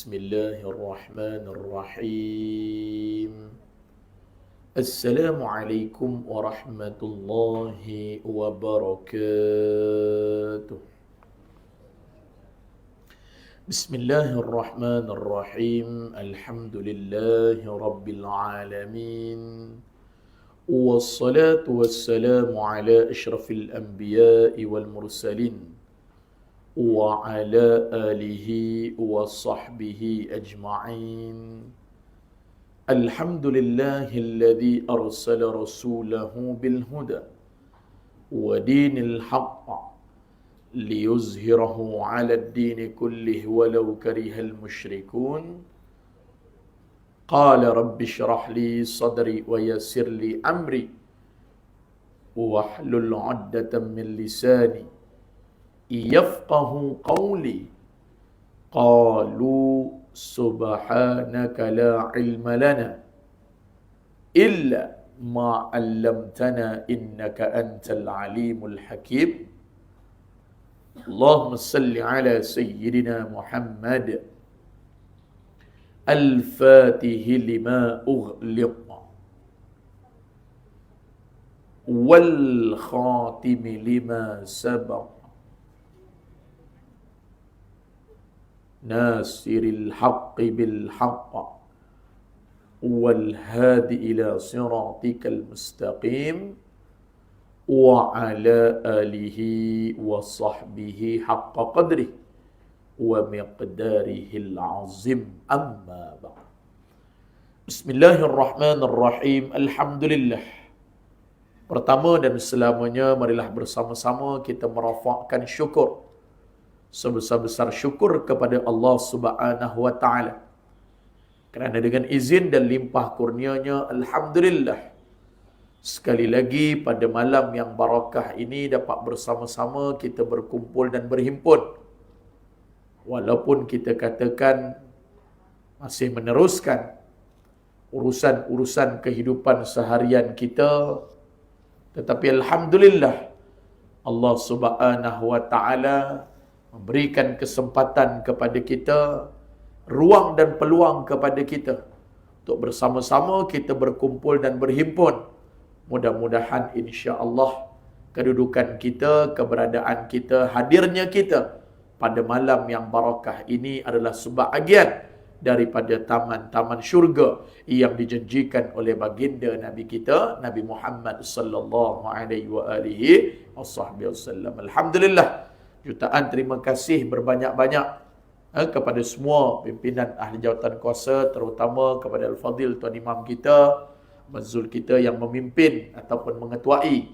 Bismillahirrahmanirrahim. Assalamualaikum warahmatullahi wabarakatuh. Bismillahirrahmanirrahim. Alhamdulillahi rabbil alamin. Wassalatu wassalamu ala asyrafil anbiya'i wal mursalin wa ala alihi wa sahbihi ajma'in. Alhamdulillahilladzi arsala rasulahu bil huda wa dinil haqq liyuzhirahu 'ala ad-din kullihi walau karihal musyrikun. Qala rabbi shrah li sadri wa yassir li amri wahlul 'uqdatam min lisani yafqahu qawli. Qalu subhanaka la ilma lana illa ma 'allamtana innaka antal alimul hakim. Allahumma salli ala sayyidina Muhammad al-fatihi lima ughliqa wal khatimi lima sabaqa nasiril haqqi bil haqq wal hadi ila siratikal mustaqim wa ala alihi wa sahbihi haqqa qadrihi wa miqdarihil azim. Amma ba'd. Bismillahirrahmanirrahim. Alhamdulillah. Pertama dan selamanya, marilah bersama-sama kita merafakkan syukur, sebesar-besar syukur kepada Allah Subhanahu wa taala. Kerana dengan izin dan limpah kurnianya, alhamdulillah, sekali lagi pada malam yang barakah ini dapat bersama-sama kita berkumpul dan berhimpun. Walaupun kita katakan masih meneruskan urusan-urusan kehidupan seharian kita, tetapi alhamdulillah Allah Subhanahu wa taala memberikan kesempatan kepada kita, ruang dan peluang kepada kita untuk bersama-sama kita berkumpul dan berhimpun. Mudah-mudahan insya-Allah kedudukan kita, keberadaan kita, hadirnya kita pada malam yang barakah ini adalah sebahagian daripada taman-taman syurga yang dijanjikan oleh baginda Nabi kita, Nabi Muhammad sallallahu alaihi wa alihi wasallam. Alhamdulillah, jutaan terima kasih berbanyak-banyak kepada semua pimpinan ahli jawatan kuasa, terutama kepada Al-Fadhil Tuan Imam kita, Mazul kita yang memimpin ataupun mengetuai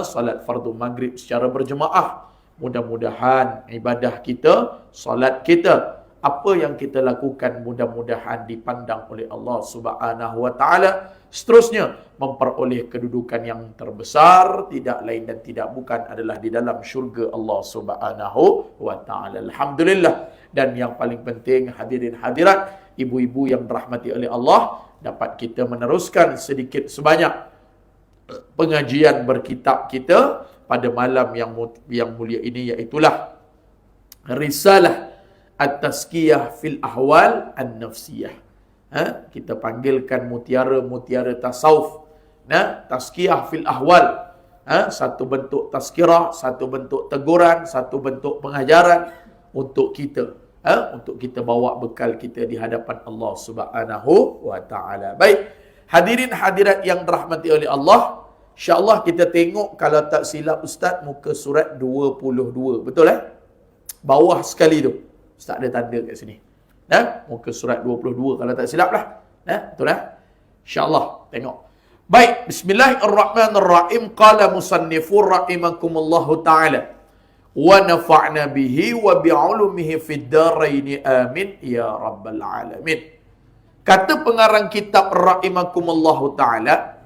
salat fardu maghrib secara berjemaah. Mudah-mudahan ibadah kita, salat kita, apa yang kita lakukan mudah-mudahan dipandang oleh Allah Subhanahu wa taala, seterusnya memperoleh kedudukan yang terbesar, tidak lain dan tidak bukan adalah di dalam syurga Allah Subhanahu wa taala. Alhamdulillah. Dan yang paling penting, hadirin hadirat, ibu-ibu yang dirahmati oleh Allah, dapat kita meneruskan sedikit sebanyak pengajian berkitab kita pada malam yang mulia ini, iaitulah Risalah At-Tazkiyah fil Ahwal An-Nafsiyah. Kita panggilkan mutiara-mutiara tasawuf. Tazkiyah fil Ahwal. Satu bentuk tazkirah, satu bentuk teguran, satu bentuk pengajaran untuk kita. Untuk kita bawa bekal kita di hadapan Allah Subhanahu wa taala. Baik, hadirin hadirat yang dirahmati oleh Allah, insya-Allah kita tengok, kalau tak silap Ustaz, muka surat 22. Betul bawah sekali tu. Ustaz ada tanda kat sini. Muka surat 22 kalau tak silap lah. Betul insya-Allah tengok. Baik, bismillahirrahmanirrahim. Qala musannifur rahimakumullahu taala wa nafa'na bihi wa bi'ulumihi fid darain amin ya rabbal alamin. Kata pengarang kitab rahimakumullahu taala,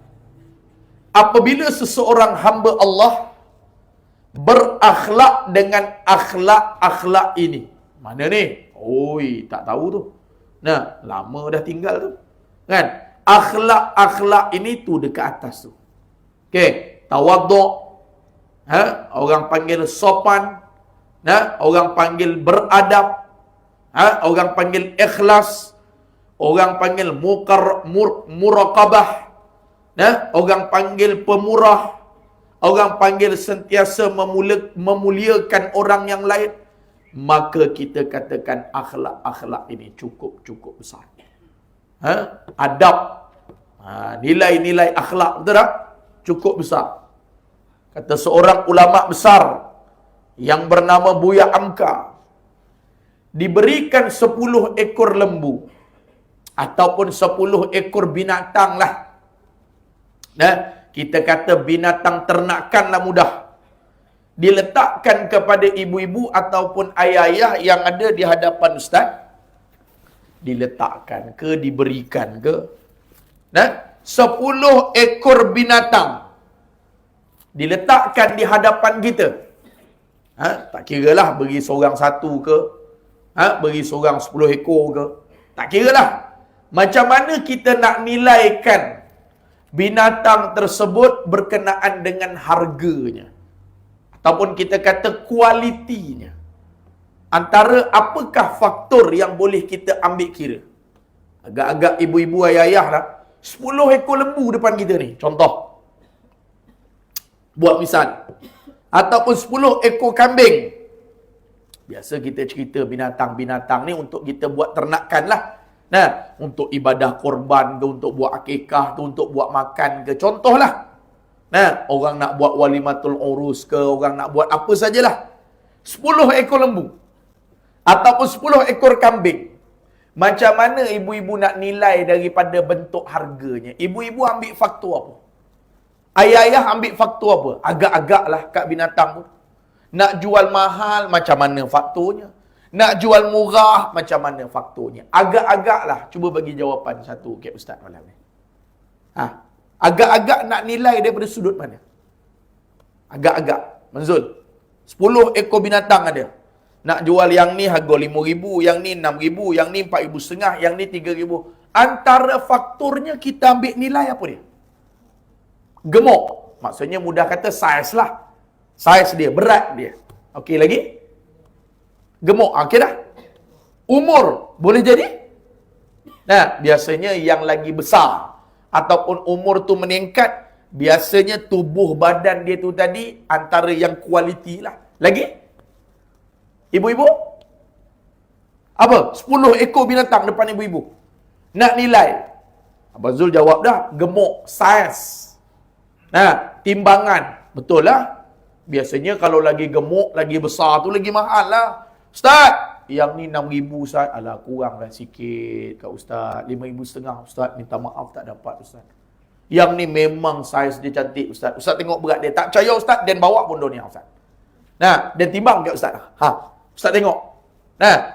apabila seseorang hamba Allah berakhlak dengan akhlak-akhlak ini. Mana ni? Oi, tak tahu tu. Lama dah tinggal tu. Kan? Akhlak-akhlak ini tu dekat atas tu. Okey, tawaduk. Orang panggil sopan. Orang panggil beradab. Orang panggil ikhlas, orang panggil muraqabah, orang panggil pemurah, orang panggil sentiasa memuliakan orang yang lain. Maka kita katakan akhlak-akhlak ini cukup besar. Adab, nilai-nilai akhlak, betul tak? Cukup besar. Kata seorang ulama besar yang bernama Buya Hamka, diberikan 10 ekor lembu ataupun 10 ekor binatang lah. Kita kata binatang ternakan lah mudah. Diletakkan kepada ibu-ibu ataupun ayah-ayah yang ada di hadapan ustaz. Diletakkan ke, diberikan ke? 10 ekor binatang diletakkan di hadapan kita. Tak kira lah beri seorang satu ke, beri seorang 10 ekor ke, tak kira lah. Macam mana kita nak nilaikan binatang tersebut berkenaan dengan harganya, ataupun kita kata kualitinya? Antara apakah faktor yang boleh kita ambil kira? Agak-agak ibu-ibu ayah-ayah lah, 10 ekor lembu depan kita ni, contoh, buat misal, ataupun 10 ekor kambing. Biasa kita cerita binatang-binatang ni untuk kita buat ternakan lah. Untuk ibadah korban ke, untuk buat akikah ke, untuk buat makan ke, contohlah. Orang nak buat walimatul urus ke, orang nak buat apa sajalah. 10 ekor lembu ataupun 10 ekor kambing. Macam mana ibu-ibu nak nilai daripada bentuk harganya? Ibu-ibu ambil faktor apa? Ayah-ayah ambil faktor apa? Agak-agak lah kat binatang tu. Nak jual mahal, macam mana faktornya? Nak jual murah, macam mana faktornya? Agak-agak lah. Cuba bagi jawapan satu ke Ustaz malam ni. Agak-agak nak nilai daripada sudut mana? Agak-agak. Manzul, 10 ekor binatang ada. Nak jual yang ni harga 5,000, yang ni 6,000, yang ni 4,500, yang ni 3,000. Antara faktornya kita ambil nilai apa dia? Gemuk. Maksudnya mudah kata saiz lah. Saiz dia, berat dia. Okey lagi? Gemuk. Okey dah? Umur. Boleh jadi? Biasanya yang lagi besar ataupun umur tu meningkat, biasanya tubuh badan dia tu tadi antara yang kualiti lah. Lagi? Ibu-ibu? Apa? 10 ekor binatang depan ibu-ibu. Nak nilai. Abang Zul jawab dah. Gemuk. Saiz. Timbangan. Betul lah. Biasanya kalau lagi gemuk, lagi besar tu lagi mahal lah. Ustaz, yang ni 6,000 Ustaz. Alah, kurang lah sikit kat Ustaz. 5,500 Ustaz. Minta maaf tak dapat Ustaz. Yang ni memang saiz dia cantik Ustaz. Ustaz tengok berat dia. Tak percaya Ustaz, dan bawa pun dunia Ustaz. Dan timbang kat Ustaz. Ustaz tengok.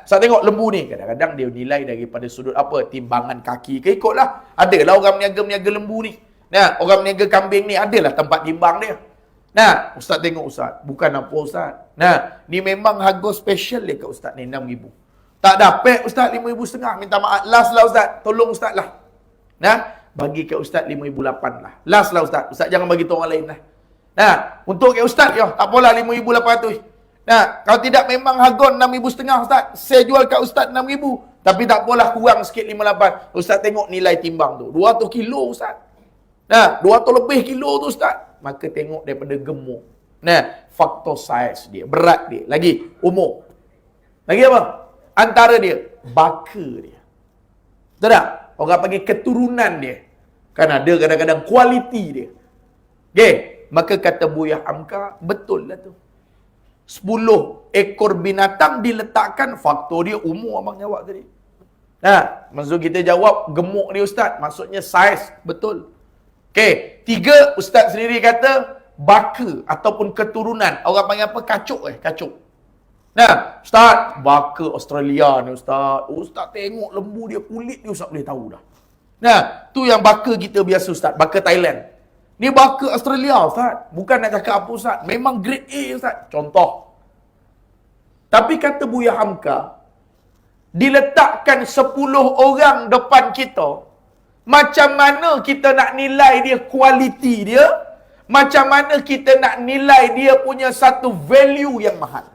Ustaz tengok lembu ni. Kadang-kadang dia nilai daripada sudut apa? Timbangan kaki ke, ikutlah. Adalah orang meniaga lembu ni. Orang meniaga kambing ni adalah tempat timbang dia. Ustaz tengok Ustaz. Bukan apa Ustaz. Ni memang harga special dia kat Ustaz ni, 6,000. Tak dapat Ustaz, 5,500. Minta maaf. Last lah Ustaz. Tolong Ustaz lah. Bagi kat Ustaz 5,800 lah. Last lah Ustaz. Ustaz jangan bagi tu orang lain lah. Untuk kat Ustaz, tak apalah 5,800. Kalau tidak memang harga 6,500 Ustaz. Saya jual kat Ustaz 6,000. Tapi tak apalah, kurang sikit 5,800. Ustaz tengok nilai timbang tu. 200 kilo Ustaz. 200 lebih kilo tu Ustaz. Maka tengok daripada gemuk. Faktor saiz dia, berat dia. Lagi, umur. Lagi apa? Antara dia, baka dia. Betul tak? Orang panggil keturunan dia. Kan ada kadang-kadang kualiti dia. Okay? Maka kata Buya Hamka, betul lah tu. 10 ekor binatang diletakkan, faktor dia umur abang jawab tadi. Maksud kita jawab gemuk dia Ustaz, maksudnya saiz, betul. Okey, 3 Ustaz sendiri kata baka ataupun keturunan. Orang panggil apa? Kacuk kacuk. Ustaz, baka Australia ni Ustaz. Ustaz tengok lembu dia, kulit dia Ustaz boleh tahu dah. Tu yang baka kita biasa Ustaz, baka Thailand. Ni baka Australia Ustaz. Bukan nak cakap apa Ustaz, memang grade A Ustaz. Contoh. Tapi kata Buya Hamka, diletakkan 10 orang depan kita, macam mana kita nak nilai dia kualiti dia? Macam mana kita nak nilai dia punya satu value yang mahal?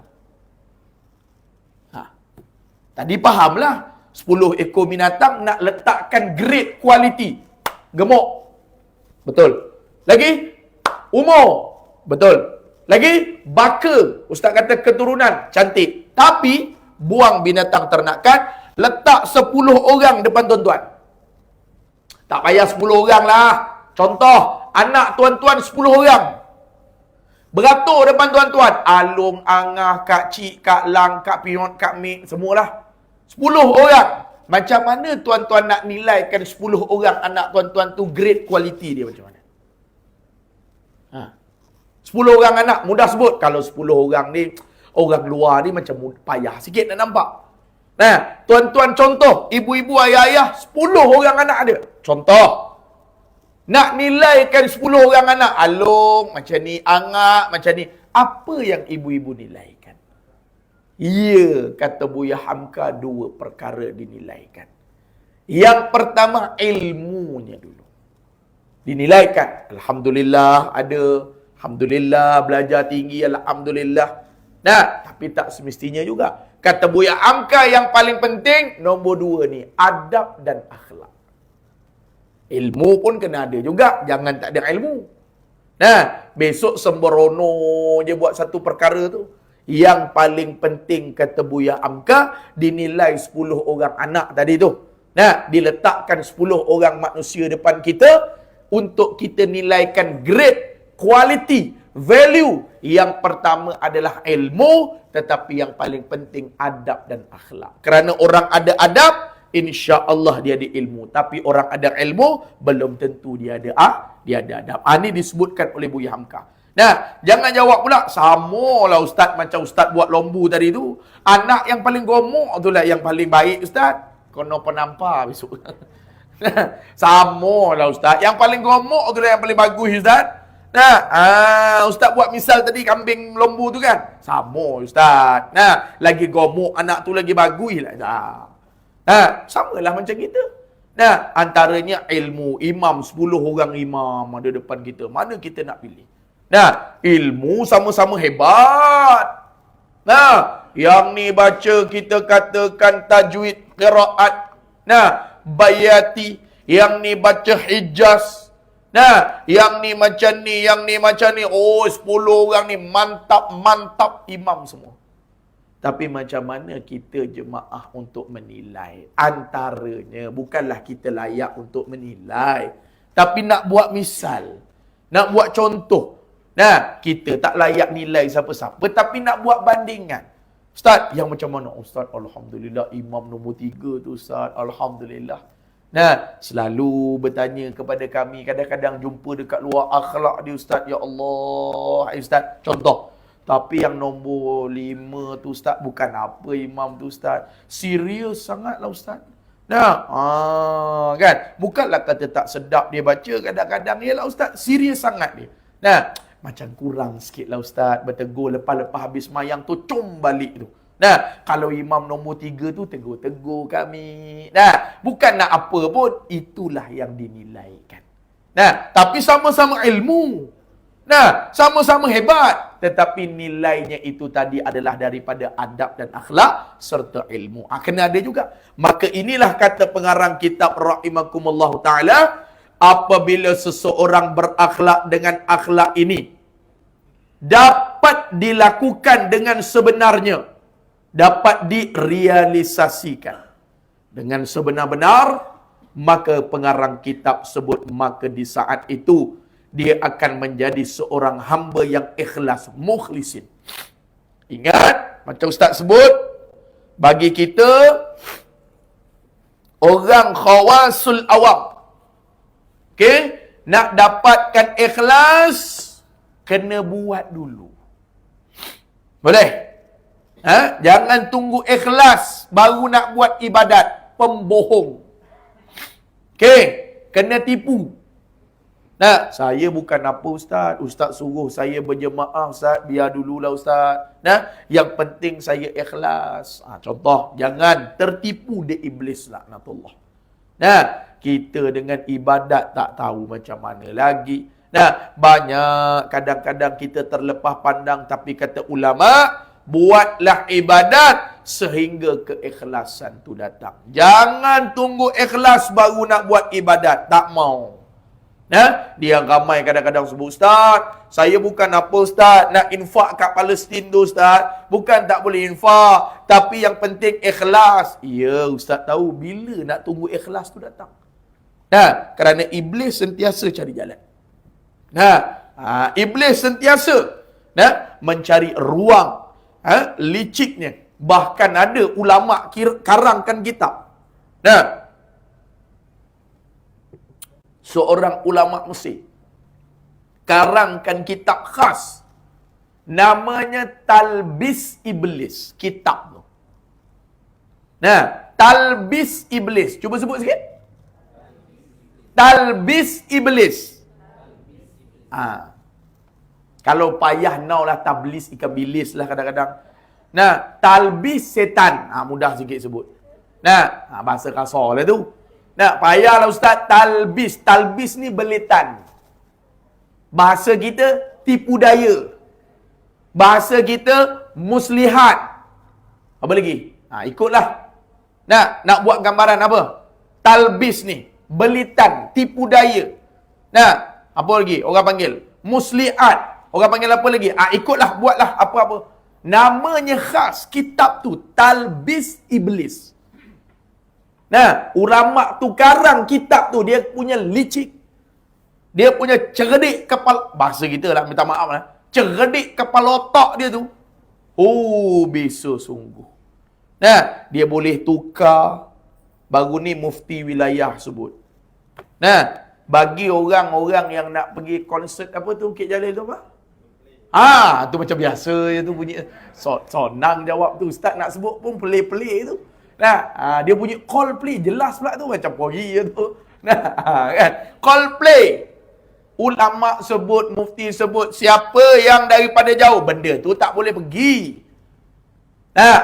Tadi fahamlah, 10 ekor binatang nak letakkan grade kualiti. Gemuk. Betul. Lagi, umur. Betul. Lagi, baka. Ustaz kata keturunan. Cantik. Tapi, buang binatang ternakan, letak 10 orang depan tuan-tuan. Tak payah 10 orang lah. Contoh, anak tuan-tuan 10 orang. Beratur depan tuan-tuan. Alung, Angah, Kak Cik, Kak Lang, Kak Pion, Kak Mek, semualah. 10 orang. Macam mana tuan-tuan nak nilaikan 10 orang anak tuan-tuan tu grade kualiti dia macam mana? 10 orang anak, mudah sebut. Kalau 10 orang ni, orang luar ni macam payah sikit nak nampak. Nah, tuan-tuan contoh, ibu-ibu, ayah-ayah, 10 orang anak ada. Contoh. Nak nilaikan 10 orang anak. Alung, macam ni. Angak, macam ni. Apa yang ibu-ibu nilaikan? Ya, kata Buya Hamka, 2 perkara dinilaikan. Yang pertama, ilmunya dulu. Dinilaikan. Alhamdulillah ada. Alhamdulillah belajar tinggi. Alhamdulillah. Nah, tapi tak semestinya juga. Kata Buya Hamka yang paling penting, nombor 2 ni. Adab dan akhlak. Ilmu pun kena ada juga. Jangan tak ada ilmu. Nah, besok sembrono je buat satu perkara tu. Yang paling penting kata Buya Hamka, dinilai 10 orang anak tadi tu. Nah, diletakkan 10 orang manusia depan kita untuk kita nilaikan grade, quality, value. Yang pertama adalah ilmu, tetapi yang paling penting adab dan akhlak. Kerana orang ada adab, insya-Allah dia ada ilmu. Tapi orang ada ilmu, belum tentu dia ada adab. Ini disebutkan oleh Buya Hamka. Nah, jangan jawab pula, samalah ustaz macam ustaz buat lombu tadi tu. Anak yang paling gemuk tu lah yang paling baik ustaz. Kena penampar besok. Samalah ustaz. Yang paling gemuk tu lah yang paling bagus ustaz. Nah, ustaz buat misal tadi kambing lombu tu kan. Sama ustaz. Nah, lagi gemuk anak tu lagi bagus lah. Nah, samalah macam kita. Nah, antaranya ilmu. Imam, 10 orang imam ada depan kita. Mana kita nak pilih? Nah, ilmu sama-sama hebat. Nah, yang ni baca kita katakan tajwid, qiraat. Nah, bayati. Yang ni baca hijaz. Nah, yang ni macam ni, yang ni macam ni. Oh, 10 orang ni mantap imam semua. Tapi macam mana kita jemaah untuk menilai? Antaranya, bukanlah kita layak untuk menilai. Tapi nak buat misal. Nak buat contoh. Nah, kita tak layak nilai siapa-siapa. Tapi nak buat bandingan. Ustaz, yang macam mana? Ustaz, Alhamdulillah, imam nombor 3 tu Ustaz. Alhamdulillah. Nah, selalu bertanya kepada kami. Kadang-kadang jumpa dekat luar akhlak dia Ustaz. Ya Allah, Ustaz. Contoh. Tapi yang nombor 5 tu Ustaz, bukan apa imam tu Ustaz. Serius sangatlah Ustaz. Nah, kan? Bukanlah kata tak sedap dia baca. Kadang-kadang ialah Ustaz, serius sangat dia. Nah, macam kurang sikit lah Ustaz. Bertegur lepas-lepas habis mayang tu, cum balik tu. Nah, kalau imam nombor 3 tu, tegur-tegur kami. Nah, bukan nak apa pun, itulah yang dinilaikan. Nah, tapi sama-sama ilmu. Nah, sama-sama hebat. Tetapi nilainya itu tadi adalah daripada adab dan akhlak serta ilmu. Kena ada juga. Maka inilah kata pengarang kitab rahimakumullah ta'ala, apabila seseorang berakhlak dengan akhlak ini, dapat dilakukan dengan sebenarnya, dapat direalisasikan dengan sebenar-benar, maka pengarang kitab sebut, maka di saat itu, dia akan menjadi seorang hamba yang ikhlas, mukhlisin. Ingat, macam Ustaz sebut, bagi kita, orang khawasul awam, okey, nak dapatkan ikhlas, kena buat dulu. Boleh? Jangan tunggu ikhlas, baru nak buat ibadat. Pembohong. Okey, kena tipu. Nah, saya bukan apa Ustaz. Ustaz suruh saya berjemaah Ustaz. Biar dululah Ustaz. Nah, yang penting saya ikhlas. Contoh, jangan tertipu di iblis laknatullah. Nah, kita dengan ibadat tak tahu macam mana lagi. Nah, banyak kadang-kadang kita terlepas pandang. Tapi kata ulama, buatlah ibadat sehingga keikhlasan tu datang. Jangan tunggu ikhlas baru nak buat ibadat. Tak mau. Dia ramai kadang-kadang sebut, Ustaz, saya bukan apa Ustaz, nak infak kat Palestin tu Ustaz. Bukan tak boleh infak, tapi yang penting ikhlas. Ya, Ustaz tahu bila nak tunggu ikhlas tu datang. Kerana iblis sentiasa cari jalan. Iblis sentiasa mencari ruang liciknya. Bahkan ada ulama karangkan kitab. Seorang ulama Mesir karangkan kitab khas, namanya Talbis Iblis. Kitab tu. Talbis Iblis. Cuba sebut sikit. Talbis Iblis. Kalau payah now lah tablis ikan bilis lah kadang-kadang. Talbis setan. Mudah sikit sebut. Bahasa kasar lah tu. Payahlah Ustaz. Talbis. Talbis ni belitan. Bahasa kita tipu daya. Bahasa kita muslihat. Apa lagi? Ikutlah. Nak buat gambaran apa? Talbis ni belitan, tipu daya. Apa lagi? Orang panggil muslihat. Orang panggil apa lagi? Ikutlah, buatlah apa-apa. Namanya khas kitab tu Talbis Iblis. Ulama tu karang kitab tu, dia punya licik. Dia punya cerdik kepala, bahasa kita lah, minta maaf lah. Cerdik kepala otak dia tu. Bisa sungguh. Dia boleh tukar. Baru ni mufti wilayah sebut. Bagi orang-orang yang nak pergi konsert apa tu, Bukit Jalil tu apa? Tu macam biasa je tu bunyi. Sonang jawab tu. Ustaz nak sebut pun pelik-pelik tu. Dia bunyi Coldplay. Jelas pula tu. Macam pori je tu. Kan? Coldplay. Ulama sebut, mufti sebut, siapa yang daripada jauh, benda tu tak boleh pergi.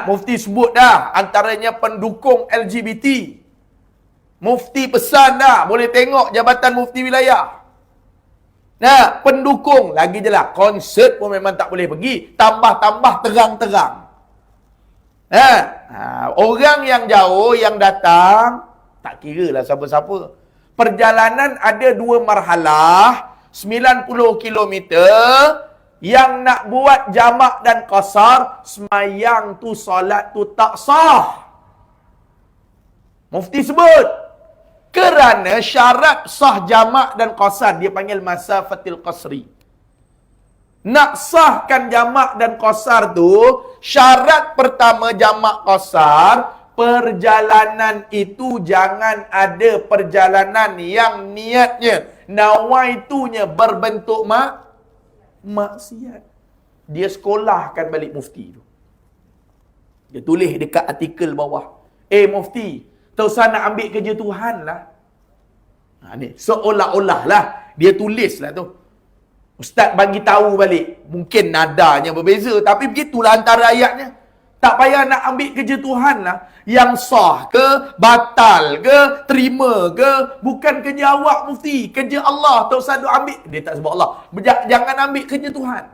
Mufti sebut dah. Antaranya pendukung LGBT. Mufti pesan dah. Boleh tengok jabatan mufti wilayah. Pendukung. Lagi je lah. Konsert pun memang tak boleh pergi. Tambah-tambah terang-terang. Orang yang jauh, yang datang, tak kira lah siapa-siapa. Perjalanan ada 2 marhalah. 90 kilometer. Yang nak buat jamak dan qasar, semayang tu, solat tu tak sah. Mufti sebut. Kerana syarat sah jamak dan qasar, dia panggil masafatil qasri. Nak sahkan jamak dan qasar tu, syarat pertama jamak qasar, perjalanan itu jangan ada perjalanan yang niatnya, nawaitunya berbentuk maksiat. Dia sekolahkan balik mufti tu. Dia tulis dekat artikel bawah. Mufti, tak usah nak ambil kerja Tuhan lah. Ni seolah-olah lah dia tulis lah tu. Ustaz bagi tahu balik. Mungkin nadanya berbeza, tapi begitulah antara ayatnya. Tak payah nak ambil kerja Tuhan lah. Yang sah ke, batal ke, terima ke, bukan kerja awak mufti. Kerja Allah, tak usah duk ambil. Dia tak sebut Allah. Jangan ambil kerja Tuhan.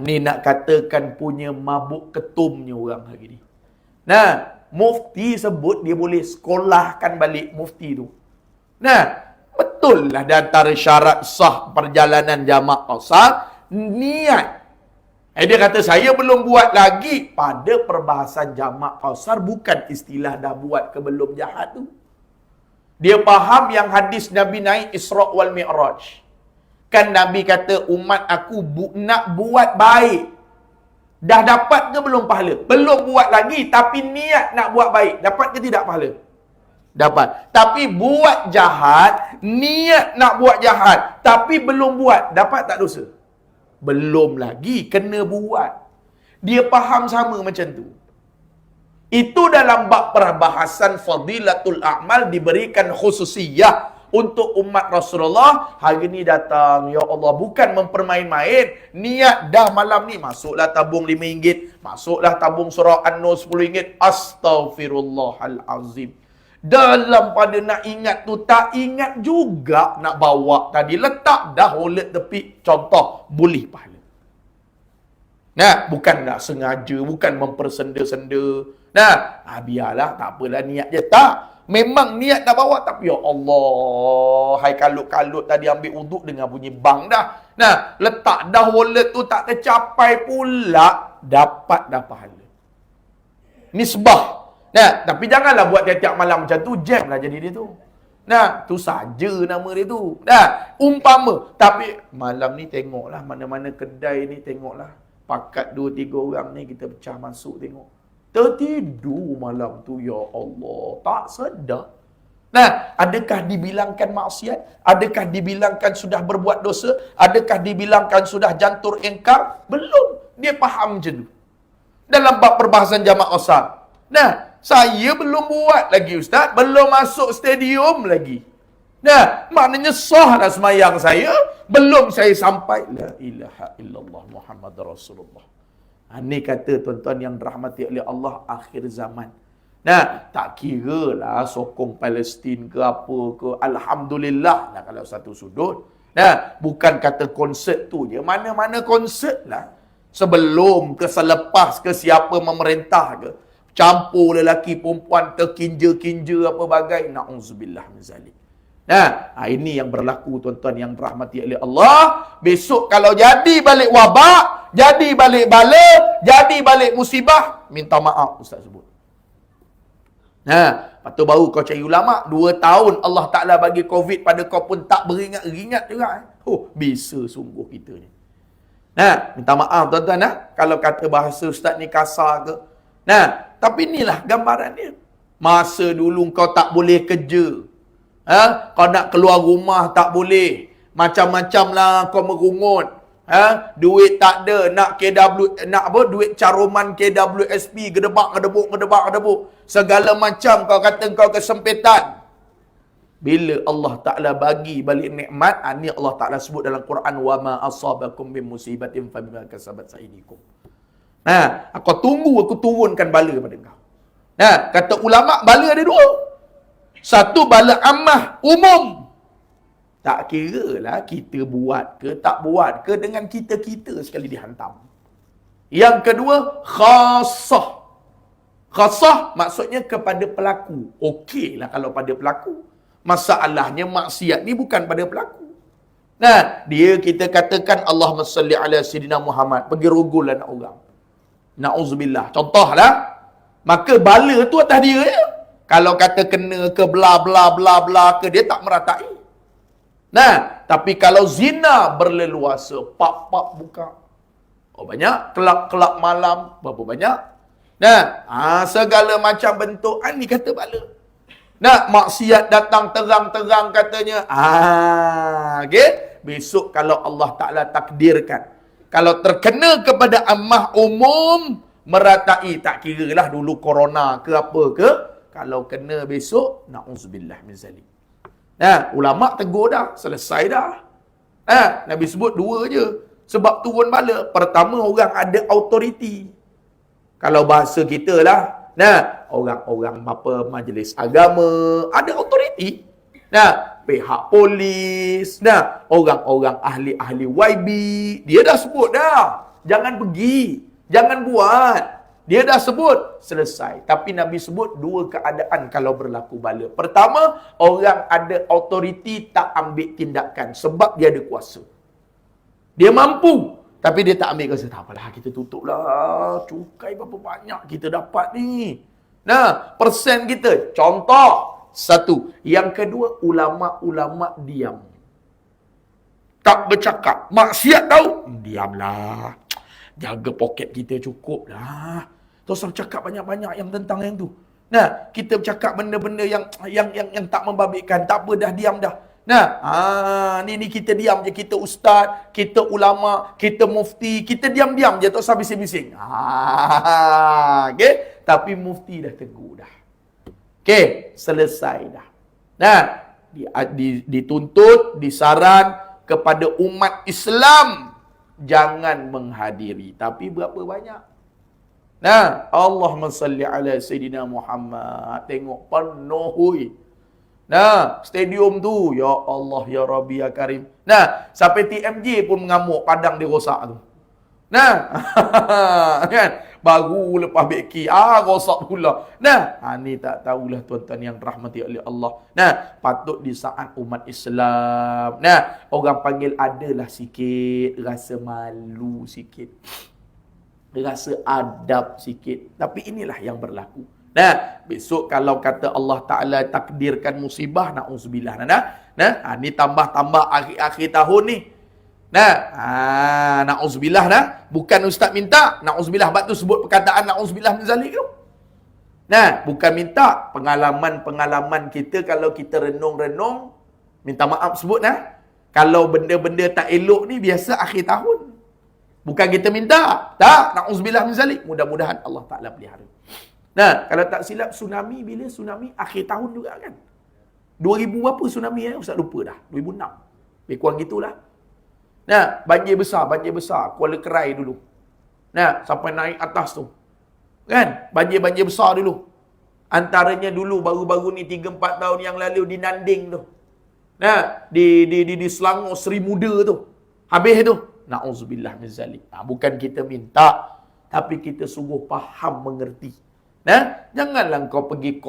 Ni nak katakan punya mabuk ketumnya orang hari ni. Mufti sebut dia boleh sekolahkan balik mufti tu. Betul lah di antara syarat sah perjalanan jamak qasar, niat. Dia kata saya belum buat lagi. Pada perbahasan jamak qasar bukan istilah dah buat ke belum jahat tu. Dia faham yang hadis Nabi naik Isra wal Mi'raj. Kan Nabi kata umat aku nak buat baik. Dah dapat ke belum pahala? Belum buat lagi, tapi niat nak buat baik. Dapat ke tidak pahala? Dapat. Tapi buat jahat, niat nak buat jahat, tapi belum buat. Dapat tak dosa? Belum lagi, kena buat. Dia faham sama macam tu. Itu dalam bab perbahasan fadilatul a'mal diberikan khususiyah untuk umat Rasulullah. Hari ni datang, ya Allah, bukan mempermain-main. Niat dah malam ni, masuklah tabung RM5, masuklah tabung surah An-Nur RM10. Astaghfirullahalazim. Dalam pada nak ingat tu, tak ingat juga nak bawa tadi. Letak dah wallet tepi, contoh, boleh pahala. Nah, bukan nak sengaja, bukan mempersenda-senda. Nah, biarlah, tak apalah niat je. Tak. Memang niat dah bawa, tapi ya Allah, hai kalut-kalut tadi ambil uduk dengan bunyi bang dah. Nah, letak dah wallet tu tak tercapai pula, dapat dah pahala. Nisbah. Nah, tapi janganlah buat tiap-tiap malam macam tu, jam lah jadi dia tu. Nah, tu saja nama dia tu. Nah, umpama. Tapi malam ni tengoklah, mana-mana kedai ni tengoklah. Pakat 2-3 orang ni kita pecah masuk tengok. Tertidur malam tu, ya Allah. Tak sedar. Nah, adakah dibilangkan maksiat? Adakah dibilangkan sudah berbuat dosa? Adakah dibilangkan sudah jantur engkar? Belum. Dia faham macam tu. Dalam bab perbahasan jamak qasar. Nah, saya belum buat lagi Ustaz. Belum masuk stadium lagi. Nah, maknanya sah dah semayang saya. Belum saya sampai. La ilaha illallah Muhammad Rasulullah. Ini kata tuan-tuan yang dirahmati oleh Allah akhir zaman. Nah, tak kira lah sokong Palestin ke apa ke. Alhamdulillah lah kalau satu sudut. Nah, bukan kata konsert tu je. Mana-mana konsert lah. Sebelum ke selepas ke siapa memerintah ke. Campur lelaki perempuan terkinja-kinja apa bagai. Na'udzubillah min zalik. Nah, ini yang berlaku tuan-tuan yang dirahmati oleh Allah. Besok kalau jadi balik wabak, jadi balik bala, jadi balik musibah, minta maaf Ustaz sebut. Nah, lepas tu baru kau cari ulama, 2 tahun Allah Ta'ala bagi COVID pada kau pun tak beringat-ingat juga. Oh, bisa sungguh kita ni. Nah, minta maaf tuan-tuan lah. Kalau kata bahasa Ustaz ni kasar ke. Nah, tapi inilah gambaran dia. Masa dulu kau tak boleh kerja. Kau nak keluar rumah tak boleh. Macam-macam lah kau merungut. Duit tak ada. Nak duit caruman KWSP. Gedebak. Segala macam kau kata kau kesempitan. Bila Allah Ta'ala bagi balik nikmat, ni Allah Ta'ala sebut dalam Quran, wa ma asabakum min musibatin fa bima kasabat aydikum. Nah, aku tunggu aku turunkan bala pada kau. Nah, kata ulama bala ada 2. Satu bala ammah umum. Tak kira lah kita buat ke tak buat ke, dengan kita-kita sekali dihantam. Yang kedua, khasah. Khasah maksudnya kepada pelaku. Okeylah kalau pada pelaku. Masalahnya maksiat ni bukan pada pelaku. Nah, dia kita katakan Allahumma salli ala Sayyidina Muhammad. Pergi rogol anak orang. Na'udzubillah. Contohlah. Maka bala tu atas dia ya. Kalau kata kena ke bla bla bla bla ke, dia tak meratai. Nah, tapi kalau zina berleluasa, pap-pap buka. Oh banyak, kelab-kelab malam, berapa banyak? Nah, segala macam bentuk, ni kata bala. Nah, maksiat datang terang-terang katanya. Okay? Besok kalau Allah Ta'ala takdirkan, kalau terkena kepada ammah umum, meratai, tak kira lah dulu corona ke apa ke, kalau kena besok, na'udzubillah min zalik. Nah, ulama tegur dah, selesai dah. Nah, Nabi sebut 2 je. Sebab turun bala. Pertama, orang ada autoriti. Kalau bahasa kita lah, nah, orang-orang apa majlis agama, ada autoriti. Nah, pihak polis, nah, orang-orang ahli-ahli YB, dia dah sebut dah. Jangan pergi, jangan buat. Dia dah sebut, selesai. Tapi Nabi sebut 2 keadaan kalau berlaku bala. Pertama, orang ada autoriti tak ambil tindakan sebab dia ada kuasa. Dia mampu, tapi dia tak ambil kuasa. Tak apalah, kita tutup lah. Cukai berapa banyak kita dapat ni. Nah, persen kita. Contoh, 1. Yang kedua, ulama-ulama diam. Tak bercakap. Maksiat tahu? Diamlah. Jaga poket kita cukup lah. Tak usah cakap banyak-banyak yang tentang yang tu. Nah, kita bercakap benda-benda yang tak membabitkan. Tak apa, dah diam dah. Nah, ni kita diam je. Kita ustaz, kita ulama, kita mufti, kita diam-diam je, tak usah bising-bising. Okay? Tapi mufti dah tegur dah. Okay, selesai dah. Nah, dituntut, disaran kepada umat Islam jangan menghadiri. Tapi berapa banyak? Nah, Allahumma salli ala Sayyidina Muhammad. Tengok penuh hui. Nah, stadium tu, ya Allah, ya Rabbi, ya Karim. Nah, sampai TMJ pun mengamuk, padang dia rosak tu. Nah, kan? Baru lepas beki, rosak pula. Nah, ni tak tahulah tuan-tuan yang rahmati oleh Allah. Nah, patut di saat umat Islam. Nah, orang panggil adalah sikit rasa malu sikit. Rasa adab sikit. Tapi inilah yang berlaku. Nah, besok kalau kata Allah Ta'ala takdirkan musibah, na'udzubillah. Nah, ni tambah-tambah akhir-akhir tahun ni. Nah, na'udzubillah nah. Bukan ustaz minta, na'udzubillah. Sebab tu sebut perkataan na'udzubillah min zalik tu. Nah, bukan minta pengalaman-pengalaman kita kalau kita renung-renung, minta maaf sebut nah. Kalau benda-benda tak elok ni biasa akhir tahun. Bukan kita minta. Tak, na'udzubillah min zalik. Mudah-mudahan Allah Ta'ala pelihara. Nah, kalau tak silap tsunami, bila tsunami akhir tahun juga kan? 2000 berapa tsunami Ustaz lupa dah. 2006. Lebih kurang gitulah. Nah, banjir besar. Kuala Kerai dulu. Nah, sampai naik atas tu. Kan? Banjir besar dulu. Antaranya dulu, baru-baru ni 3-4 tahun yang lalu di Nanding tu. Nah, di Selangor, Seri Muda tu. Habis tu. Na'udzubillah min zalik. Bukan kita minta, tapi kita sungguh faham, mengerti. Nah, janganlah kau pergi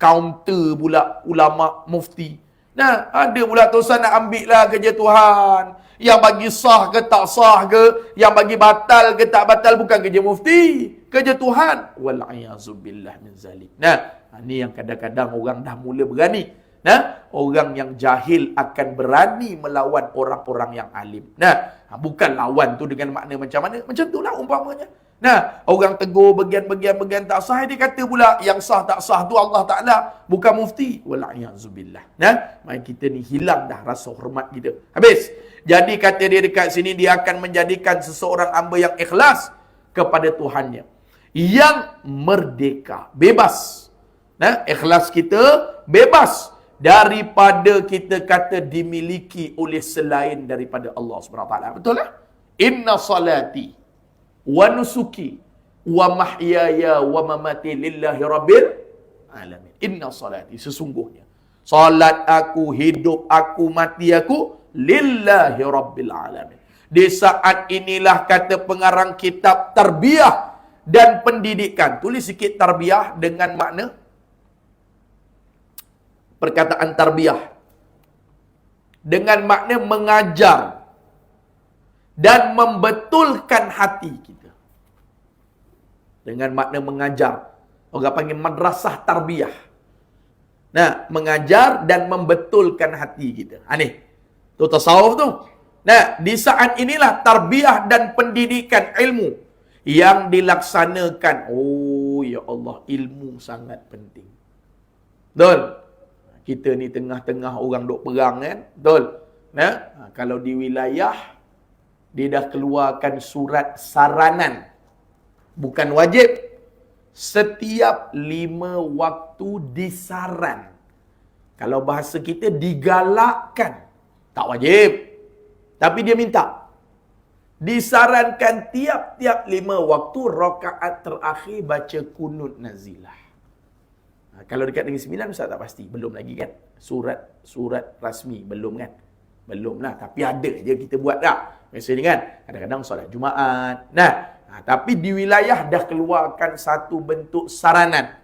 counter pula ulama mufti. Nah, ada pula tuan nak ambil lah kerja Tuhan. Yang bagi sah ke tak sah ke, yang bagi batal ke tak batal, bukan kerja mufti, kerja Tuhan. Wal'iyazubillah min zalik. Nah, ni yang kadang-kadang orang dah mula berani. Nah, orang yang jahil akan berani melawan orang-orang yang alim. Nah, bukan lawan tu dengan makna macam mana. Macam itulah umpamanya. Nah, orang tegur bagian-bagian tak sah, dia kata pula yang sah tak sah tu Allah Ta'ala, bukan mufti. Wal'iyazubillah. Nah, mari kita ni hilang dah rasa hormat kita. Habis. Jadi kata dia dekat sini, dia akan menjadikan seseorang hamba yang ikhlas kepada Tuhannya. Yang merdeka. Bebas. Nah, ikhlas kita bebas daripada kita kata dimiliki oleh selain daripada Allah SWT. Betul lah? Inna salati wa nusuki wa mahyaya wa mamati lillahi rabbil alamin. Inna salati, sesungguhnya salat aku, hidup aku, mati aku lillahi rabbil alamin. Di saat inilah kata pengarang kitab tarbiyah dan pendidikan. Tulis sikit tarbiyah dengan makna perkataan tarbiyah dengan makna mengajar dan membetulkan hati kita. Dengan makna mengajar. Orang panggil madrasah tarbiyah. Nah, mengajar dan membetulkan hati kita. Ni. Tu tasawuf tu. Nah, di saat inilah tarbiyah dan pendidikan ilmu yang dilaksanakan. Oh, ya Allah, ilmu sangat penting. Betul? Kita ni tengah-tengah orang duk perang kan? Betul? Nah, kalau di wilayah dia dah keluarkan surat saranan. Bukan wajib. Setiap 5 waktu disaran. Kalau bahasa kita digalakkan. Tak wajib. Tapi dia minta. Disarankan tiap-tiap 5 waktu rakaat terakhir baca kunut nazilah. Kalau dekat Negeri Sembilan Ustaz tak pasti. Belum lagi kan. Surat rasmi. Belum kan. Belum lah. Tapi ada je kita buat dah. Biasanya kan. Kadang-kadang solat Jumaat. Nah. Tapi di wilayah dah keluarkan satu bentuk saranan.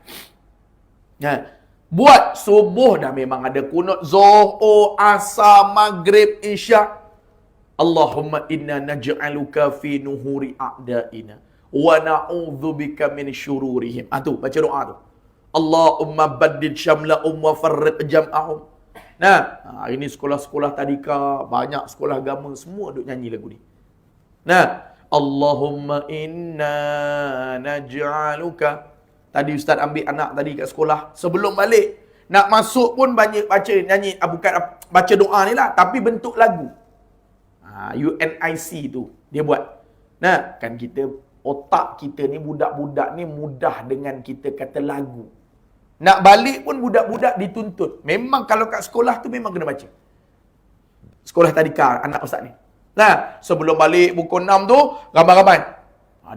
Buat subuh dah memang ada kunut. Zuhur, asar, maghrib, isyak. Allahumma inna naj'aluka fi nuhuri a'da'ina. Wa na'udzubika min syururihim. Tu, baca doa tu. Allahumma baddid syamla'um wa farriq jam'ahum. Nah, ini sekolah-sekolah tadika, banyak sekolah agama, semua duk nyanyi lagu ni. Nah, Allahumma inna naj'aluka. Tadi Ustaz ambil anak tadi kat sekolah, sebelum balik, nak masuk pun banyak baca, nyanyi, bukan baca doa ni lah, tapi bentuk lagu. UNIC tu, dia buat. Nah, kan kita, otak kita ni, budak-budak ni mudah dengan kita kata lagu. Nak balik pun budak-budak dituntut. Memang kalau kat sekolah tu memang kena baca. Sekolah tadika anak Ustaz ni. Nah, sebelum balik buku 6 tu, ramai-ramai.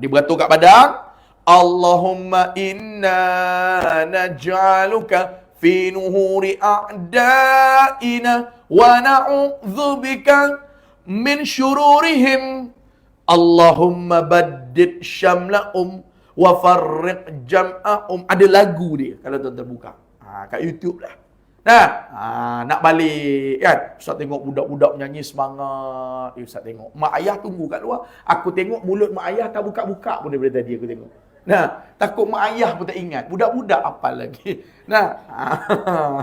Dia beratur kat padang. Allahumma inna naj'aluka fi nuhuri a'da'ina wa na'udzubika min syururihim. Allahumma baddid syamla'um wa farriq jam'a'um. Ada lagu dia kalau tuan-tuan buka. Kat YouTube lah. Nah, nak balik kan. Ustaz tengok budak-budak menyanyi semangat. Ustaz tengok. Mak ayah tunggu kat luar. Aku tengok mulut mak ayah tak buka-buka pun daripada tadi aku tengok. Nah, takut mak ayah pun tak ingat. Budak-budak apal lagi. Nah,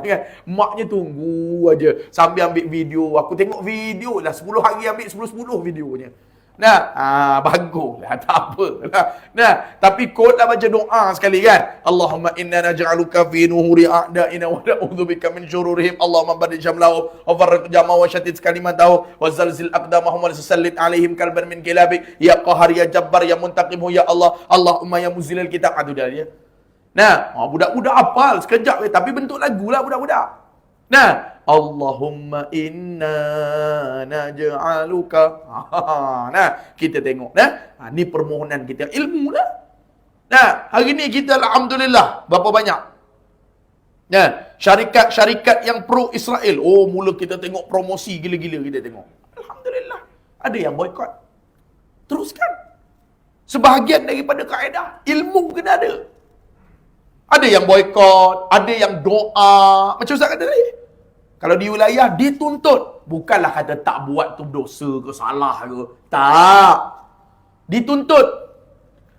kan? Maknya tunggu aja sambil ambil video. Aku tengok video lah 10 hari ambil 10-10 videonya. Nah, baguslah, tak apalah. Nah, tapi kod lah baca doa sekali kan. Allahumma inna naj'aluka fi nuhuri a'da'ina wa na'udzubika min syururihim. Allahumma baddil syamlahum wa farriq jama'ahum wa shattit kalimatahum wa zalzil aqdamahum wa sallit alaihim kalban min kilabik ya qahar ya jabbar ya muntaqim ya Allah. Allahumma ya muzilal kitab. Itu dah dia. Nah, budak-budak hafal sekejap tapi bentuk lagu lah budak-budak. Nah, Allahumma inna naj'aluka. Nah, kita tengok nah. Ni permohonan kita ilmu lah. Nah, hari ni kita alhamdulillah berapa banyak? Nah, syarikat-syarikat yang pro Israel. Oh, mula kita tengok promosi gila-gila kita tengok. Alhamdulillah. Ada yang boikot. Teruskan. Sebahagian daripada kaedah ilmu kena ada. Ada yang boikot, ada yang doa. Macam Ustaz kata tadi. Kalau di wilayah dituntut. Bukanlah kata tak buat tu dosa ke salah ke. Tak. Dituntut.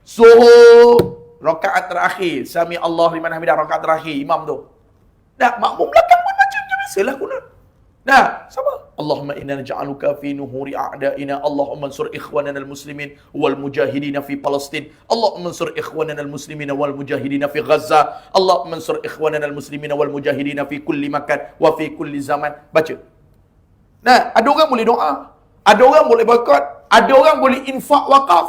Suruh rakaat terakhir. Sami Allah liman hamidah rakaat terakhir. Imam tu. Nah, makmum belakang pun macam biasalah kunut. Nah, sama. Allahumma inna naj'aluka fi nuhuri a'da'ina. Allahumma ansur ikhwanana al-muslimin wal mujahidina fi Palestin. Allahumma ansur ikhwanana al-muslimina wal mujahidina fi Gaza. Allahumma ansur ikhwanana al-muslimina wal mujahidina fi kulli makan wa fi kulli zaman. Baca. Nah, ada orang boleh doa. Ada orang boleh boikot. Ada orang boleh infak wakaf.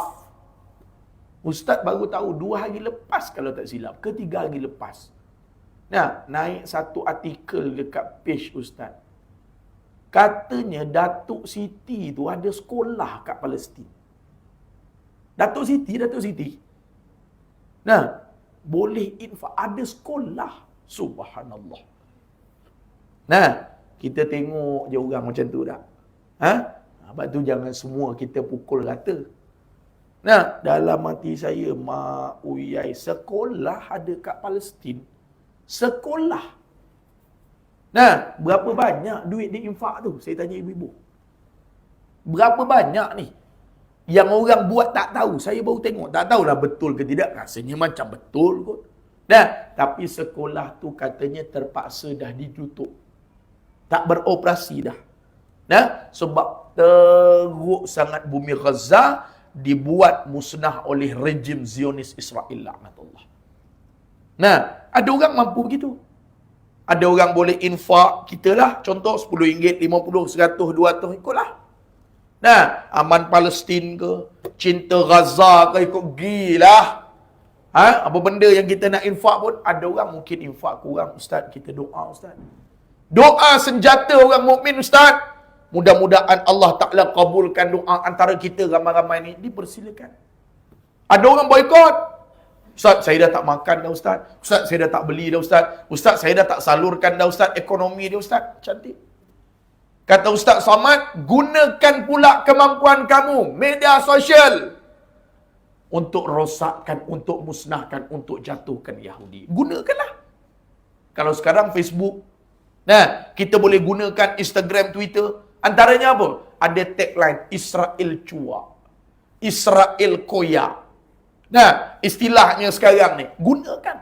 Ustaz baru tahu 2 hari lepas kalau tak silap. Ke 3 hari lepas. Nah, naik satu artikel dekat page Ustaz. Katanya Datuk Siti tu ada sekolah kat Palestin. Datuk Siti. Nah, boleh infak. Ada sekolah. Subhanallah. Nah, kita tengok je orang macam tu dah. Sebab tu jangan semua kita pukul rata. Nah, dalam hati saya, mak uyai, sekolah ada kat Palestin. Sekolah. Nah, berapa banyak duit diinfak tu? Saya tanya ibu-ibu. Berapa banyak ni? Yang orang buat tak tahu. Saya baru tengok. Tak tahulah betul ke tidak. Rasanya macam betul kot. Nah, tapi sekolah tu katanya terpaksa dah ditutup. Tak beroperasi dah. Nah, sebab teruk sangat bumi Gaza dibuat musnah oleh rejim Zionis Israel laknatullah. Nah, ada orang mampu begitu. Ada orang boleh infak, kita lah. Contoh RM10, RM50, RM100, RM200, ikutlah. Nah, aman Palestin ke, cinta Gaza ke, ikut gilah. Apa benda yang kita nak infak pun, ada orang mungkin infak kurang. Ustaz, kita doa Ustaz. Doa senjata orang mukmin Ustaz. Mudah-mudahan Allah Ta'ala kabulkan doa antara kita ramai-ramai ni. Dipersilakan. Ada orang boikot. Ustaz, saya dah tak makan dah Ustaz. Ustaz, saya dah tak beli dah Ustaz. Ustaz, saya dah tak salurkan dah Ustaz. Ekonomi dia Ustaz. Cantik. Kata Ustaz Somad, gunakan pula kemampuan kamu. Media sosial. Untuk rosakkan, untuk musnahkan, untuk jatuhkan Yahudi. Gunakanlah. Kalau sekarang Facebook. Nah, kita boleh gunakan Instagram, Twitter. Antaranya apa? Ada tagline, Israel cuak. Israel koyak. Nah, istilahnya sekarang ni, gunakan.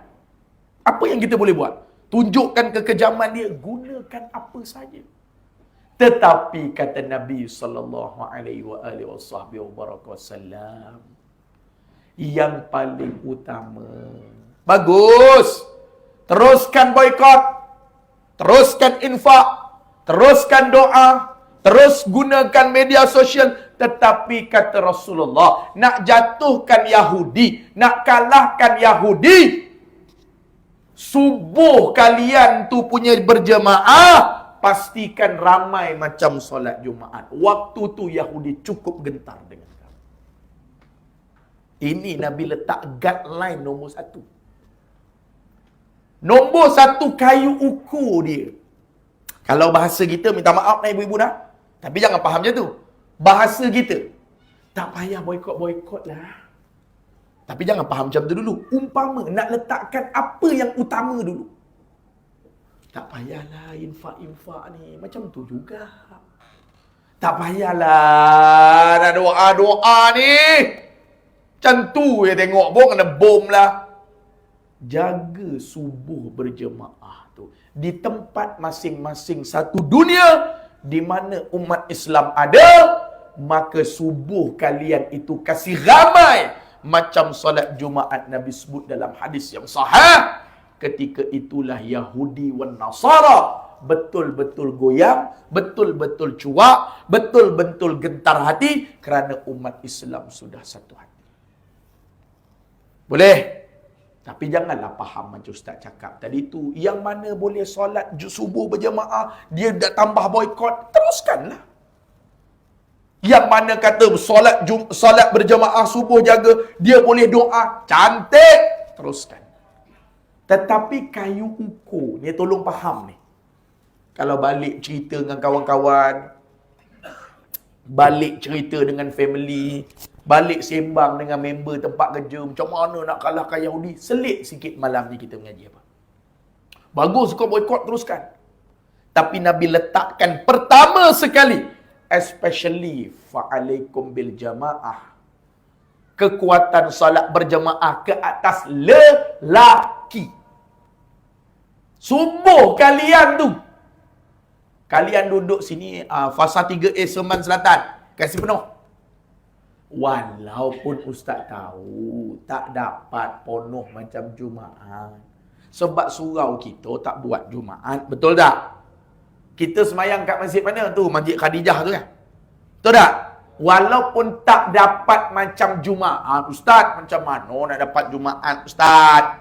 Apa yang kita boleh buat? Tunjukkan kekejaman dia, gunakan apa saja. Tetapi kata Nabi SAW, yang paling utama, bagus, teruskan boikot, teruskan infak, teruskan doa, terus gunakan media sosial. Tetapi kata Rasulullah, nak jatuhkan Yahudi, nak kalahkan Yahudi, subuh kalian tu punya berjemaah, pastikan ramai macam solat Jumaat. Waktu tu Yahudi cukup gentar dengan kamu. Ini Nabi letak guideline nombor 1. Nombor 1 kayu ukur dia. Kalau bahasa kita, minta maaf nak ibu-ibu dah. Tapi jangan faham je tu. Bahasa kita. Tak payah boikot lah. Tapi jangan faham macam tu dulu. Umpama nak letakkan apa yang utama dulu. Tak payahlah infak ni. Macam tu juga. Tak payahlah nak doa-doa ni. Macam tu je tengok pun kena bom lah. Jaga subuh berjemaah tu. Di tempat masing-masing satu dunia. Di mana umat Islam ada. Maka subuh kalian itu kasih ramai. Macam solat Jumaat Nabi sebut dalam hadis yang sahih. Ketika itulah Yahudi wan Nasara betul-betul goyang, betul-betul cuak, betul-betul gentar hati kerana umat Islam sudah satu hati. Boleh? Tapi janganlah faham macam Ustaz cakap tadi tu. Yang mana boleh solat subuh berjemaah, dia dah tambah boikot, teruskanlah. Yang mana kata solat berjemaah subuh jaga, dia boleh doa, cantik, teruskan. Tetapi kayu ukur ni, tolong faham ni. Kalau balik cerita dengan kawan-kawan, balik cerita dengan family, balik sembang dengan member tempat kerja, macam mana nak kalahkan Yahudi, selit sikit malam ni kita mengaji apa. Bagus kau boikot, teruskan. Tapi Nabi letakkan pertama sekali, especially fa'alaikum bil jamaah. Kekuatan salat berjemaah ke atas lelaki. Subuh kalian tu. Kalian duduk sini, fasa 3A Seman Selatan. Kasih penuh. Walaupun Ustaz tahu, tak dapat penuh macam Jumaat. Sebab surau kita tak buat Jumaat. Betul tak? Kita semayang kat masjid mana tu? Masjid Khadijah tu kan? Betul tak? Walaupun tak dapat macam Jumaat, Ustaz, macam mana nak dapat Jumaat, Ustaz?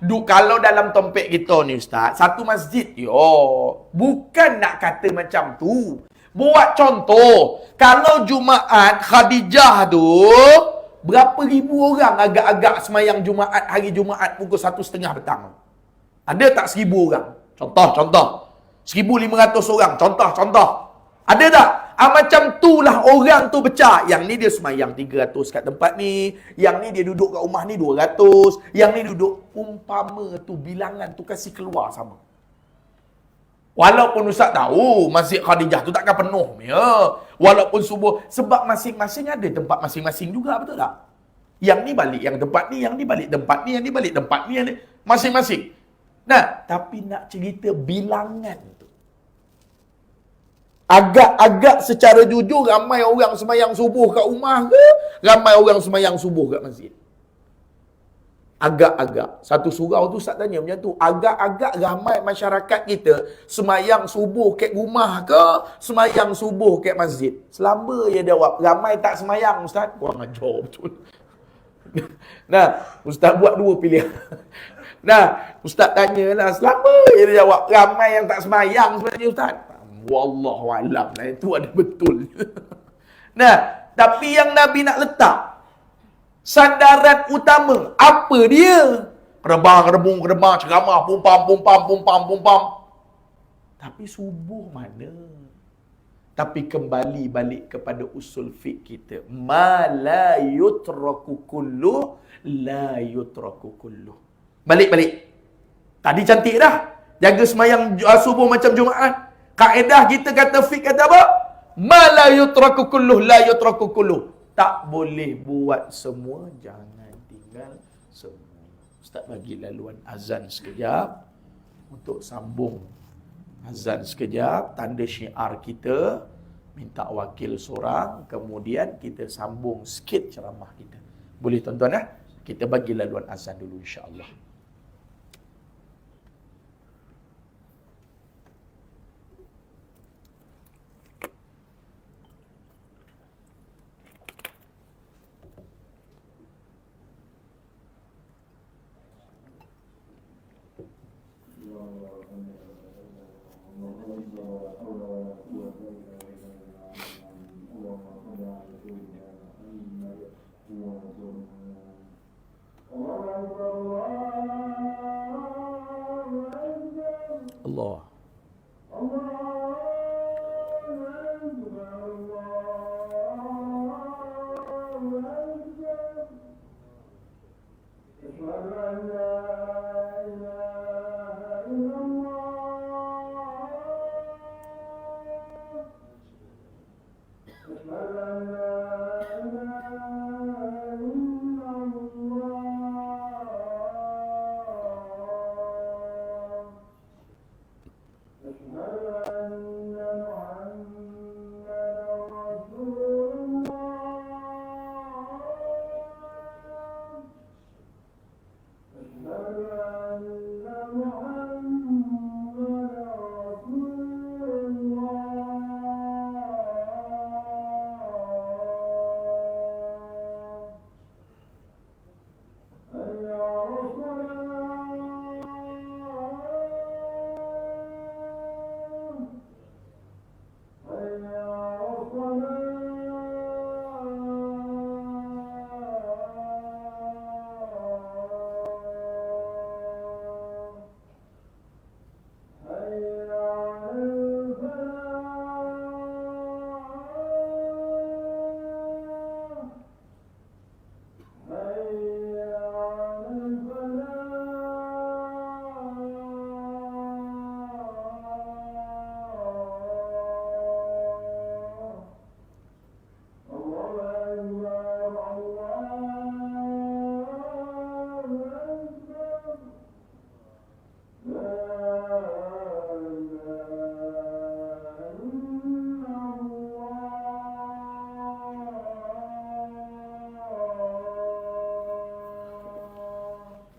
Kalau dalam topik kita ni, Ustaz, satu masjid, bukan nak kata macam tu. Buat contoh, kalau Jumaat Khadijah tu, berapa ribu orang agak-agak semayang Jumaat, hari Jumaat pukul 1:30 petang? Ada tak 1,000 orang? Contoh. 1,500 orang. Contoh. Ada tak? Macam itulah orang tu pecah. Yang ni dia semayang 300 kat tempat ni. Yang ni dia duduk kat rumah ni 200. Yang ni duduk. Umpama tu bilangan tu kasih keluar sama. Walaupun Ustaz tahu Masjid Khadijah tu takkan penuh. Ya. Walaupun subuh. Sebab masing-masing ada tempat masing-masing juga. Betul tak? Yang ni balik yang tempat ni. Yang ni balik tempat ni. Yang ni balik tempat ni. Yang ni. Masing-masing. Nah, tapi nak cerita bilangan tu. Agak-agak secara jujur ramai orang semayang subuh kat rumah ke? Ramai orang semayang subuh kat masjid? Agak-agak. Satu surau tu Ustaz tanya macam tu. Agak-agak ramai masyarakat kita semayang subuh kat rumah ke? Semayang subuh kat masjid? Selamba dia jawab. Ramai tak semayang Ustaz? Kurang ajar betul. Nah, Ustaz buat dua pilihan. Nah, Ustaz tanyalah. Selamba dia jawab. Ramai yang tak semayang sebenarnya Ustaz. Wallahualam lah. Itu ada betul. Nah, tapi yang Nabi nak letak sandaran utama, apa dia? Rebang, ceramah, pumpam. Tapi subuh mana? Tapi kembali balik kepada usul fiqh kita. Ma la yutraku kullu, la yutraku kullu. Balik. Tadi cantik dah. Jaga semayang subuh macam Jumaat. Kaedah kita kata fiqh kata apa? Ma la yutraku kulluh, la yutraku kulluh. Tak boleh buat semua, jangan tinggal semua. Ustaz bagi laluan azan sekejap untuk sambung azan sekejap, tanda syiar kita, minta wakil seorang, kemudian kita sambung sikit ceramah kita. Boleh tuan-tuan ya? Kita bagi laluan azan dulu insya-Allah. Allah.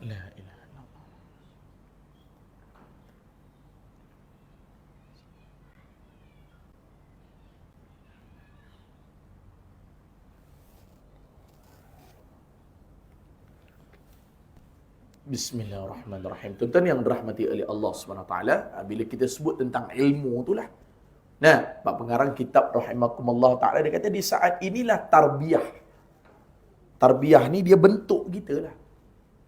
La ilaha illallah. Bismillahirrahmanirrahim. Tuan-tuan yang dirahmati oleh Allah SWT, bila kita sebut tentang ilmu itulah. Nah, bab pengarang kitab rahimakumullah ta'ala, dia kata di saat inilah tarbiyah. Tarbiyah ni dia bentuk kita lah.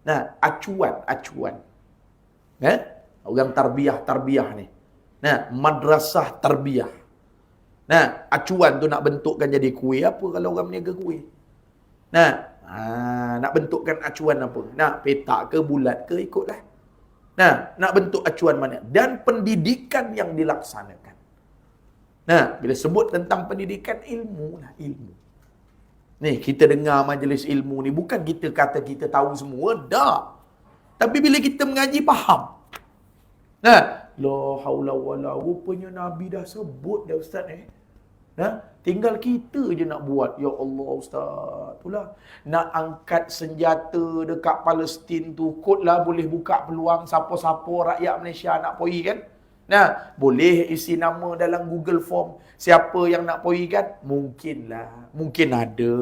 Nah, acuan. Orang tarbiyah ni. Nah, madrasah tarbiyah. Nah, acuan tu nak bentukkan jadi kuih apa kalau orang meniaga kuih. Nah, nak bentukkan acuan apa? Nak petak ke, bulat ke, ikutlah. Nah, nak bentuk acuan mana? Dan pendidikan yang dilaksanakan. Nah, bila sebut tentang pendidikan, ilmu lah, ilmu. Ni, kita dengar majlis ilmu ni, bukan kita kata kita tahu semua, dah. Tapi bila kita mengaji, faham. Nah, la haula wala, rupanya Nabi dah sebut dah Ustaz Nah, tinggal kita je nak buat. Ya Allah Ustaz, itulah. Nak angkat senjata dekat Palestin tu, kotlah boleh buka peluang siapa-siapa rakyat Malaysia nak pergi kan. Nah, boleh isi nama dalam Google Form. Siapa yang nak pergi kan? Mungkinlah. Mungkin ada.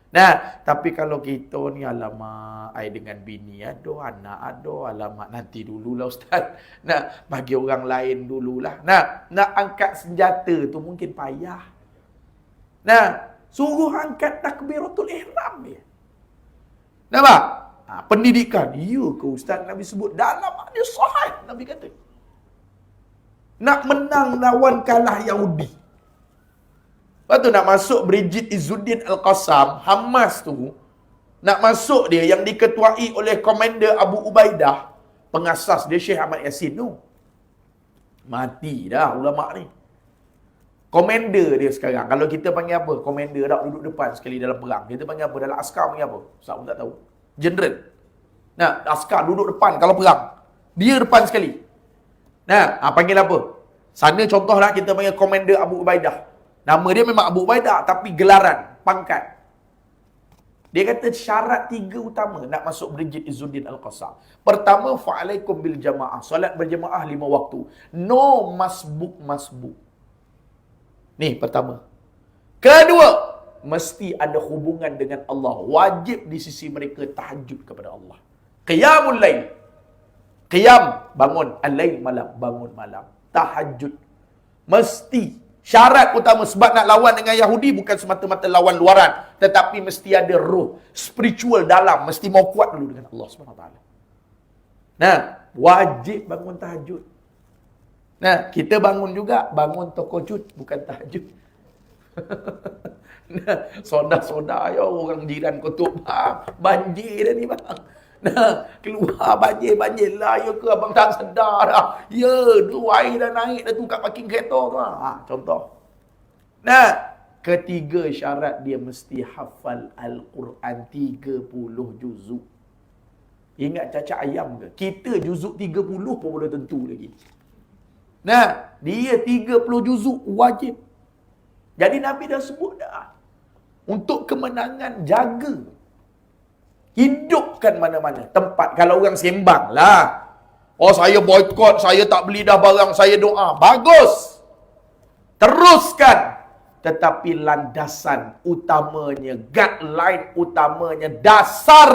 Nah, tapi kalau kita ni alamak, I dengan bini ada, anak ada, alamak nanti dululah Ustaz. Nah, bagi orang lain dululah. Nah, nak angkat senjata tu mungkin payah. Nah, suruh angkat takbiratul ihram dia. Nampak? Pendidikan. Ya ke Ustaz Nabi sebut dalam hadis sahih Nabi kata. Nak menang lawan kalah Yahudi. Lepas tu nak masuk Brigid Izzuddin Al-Qassam, Hamas tu, nak masuk dia yang diketuai oleh Komander Abu Ubaidah, pengasas dia Syekh Ahmad Yassin tu. Mati dah ulama' ni. Komander dia sekarang, kalau kita panggil apa? Komander tak duduk depan sekali dalam perang. Kita panggil apa? Dalam askar panggil apa? Saya pun tak tahu. General. Nah, askar duduk depan kalau perang. Dia depan sekali. Nah, panggil apa? Sana contohlah kita panggil Komander Abu Ubaidah. Nama dia memang Abu Ubaidah, tapi gelaran, pangkat. Dia kata syarat 3 utama nak masuk Brigid Izzuddin Al-Qassam. Pertama, fa'alaikum bil jamaah. Solat berjamaah 5 waktu. No masbuk. Ni pertama. Kedua, mesti ada hubungan dengan Allah. Wajib di sisi mereka tahajud kepada Allah. Qiyamul lail. Qiyam, bangun. Al-lail, malam. Bangun malam. Tahajud. Mesti. Syarat utama sebab nak lawan dengan Yahudi bukan semata-mata lawan luaran, tetapi mesti ada roh spiritual dalam, mesti mau kuat dulu dengan Allah SWT. Nah, wajib bangun tahajud. Nah, kita bangun juga, bangun tahajud bukan tahajud. Nah, soda-soda ya orang jiran kotuk bang, banjir dah ni bang. Nah, keluar banjir lah ya ke abang tak sedar dah. Ya, tu air dah naik dah tu kat parking kereta tu. Contoh. Nah, ketiga syarat dia mesti hafal Al-Quran 30 juzuk. Ingat cacat ayam ke? Kita juzuk 30 pun boleh tentu lagi. Nah, dia 30 juzuk wajib. Jadi Nabi dah sebut dah. Untuk kemenangan jaga. Hidupkan mana-mana tempat. Kalau orang sembang lah. Oh, saya boykot, saya tak beli dah barang, saya doa. Bagus. Teruskan. Tetapi landasan utamanya, guideline utamanya, dasar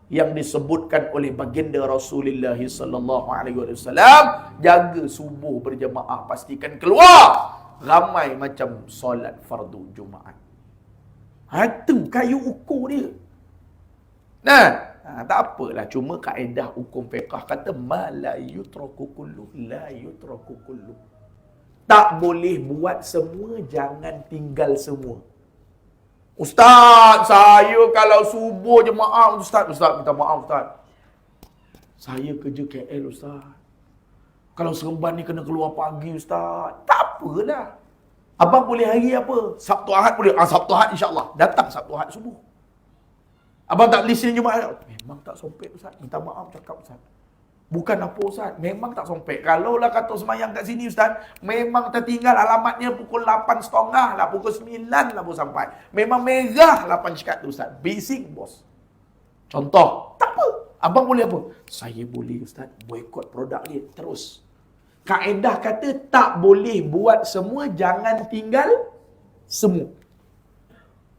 yang disebutkan oleh baginda Rasulullah sallallahu alaihi wasallam, jaga subuh berjemaah, pastikan keluar ramai macam solat fardu Jumaat. Itu kayu ukur dia. Nah, Tak apalah. Cuma kaedah hukum fiqh kata ma la yutraku kullu, la yutraku kullu. Tak boleh buat semua, jangan tinggal semua. Ustaz, saya kalau subuh jemaah, Ustaz minta maaf Ustaz. Saya kerja KL Ustaz. Kalau Seremban ni kena keluar pagi Ustaz. Tak apalah. Abang boleh hari apa? Sabtu Ahad boleh. Sabtu Ahad insya-Allah. Datang Sabtu Ahad subuh. Abang tak listen Jumaat. Memang tak sompek Ustaz. Minta maaf cakap Ustaz. Bukan apa Ustaz. Memang tak sompek. Kalau lah kata semayang kat sini Ustaz, memang tertinggal alamatnya pukul 8.30 lah. Pukul 9 lah baru sampai. Memang merah 8 cakap tu Ustaz. Basic bos. Contoh. Tak apa. Abang boleh apa? Saya boleh Ustaz. Boykot produk dia. Terus. Kaedah kata tak boleh buat semua, jangan tinggal semua.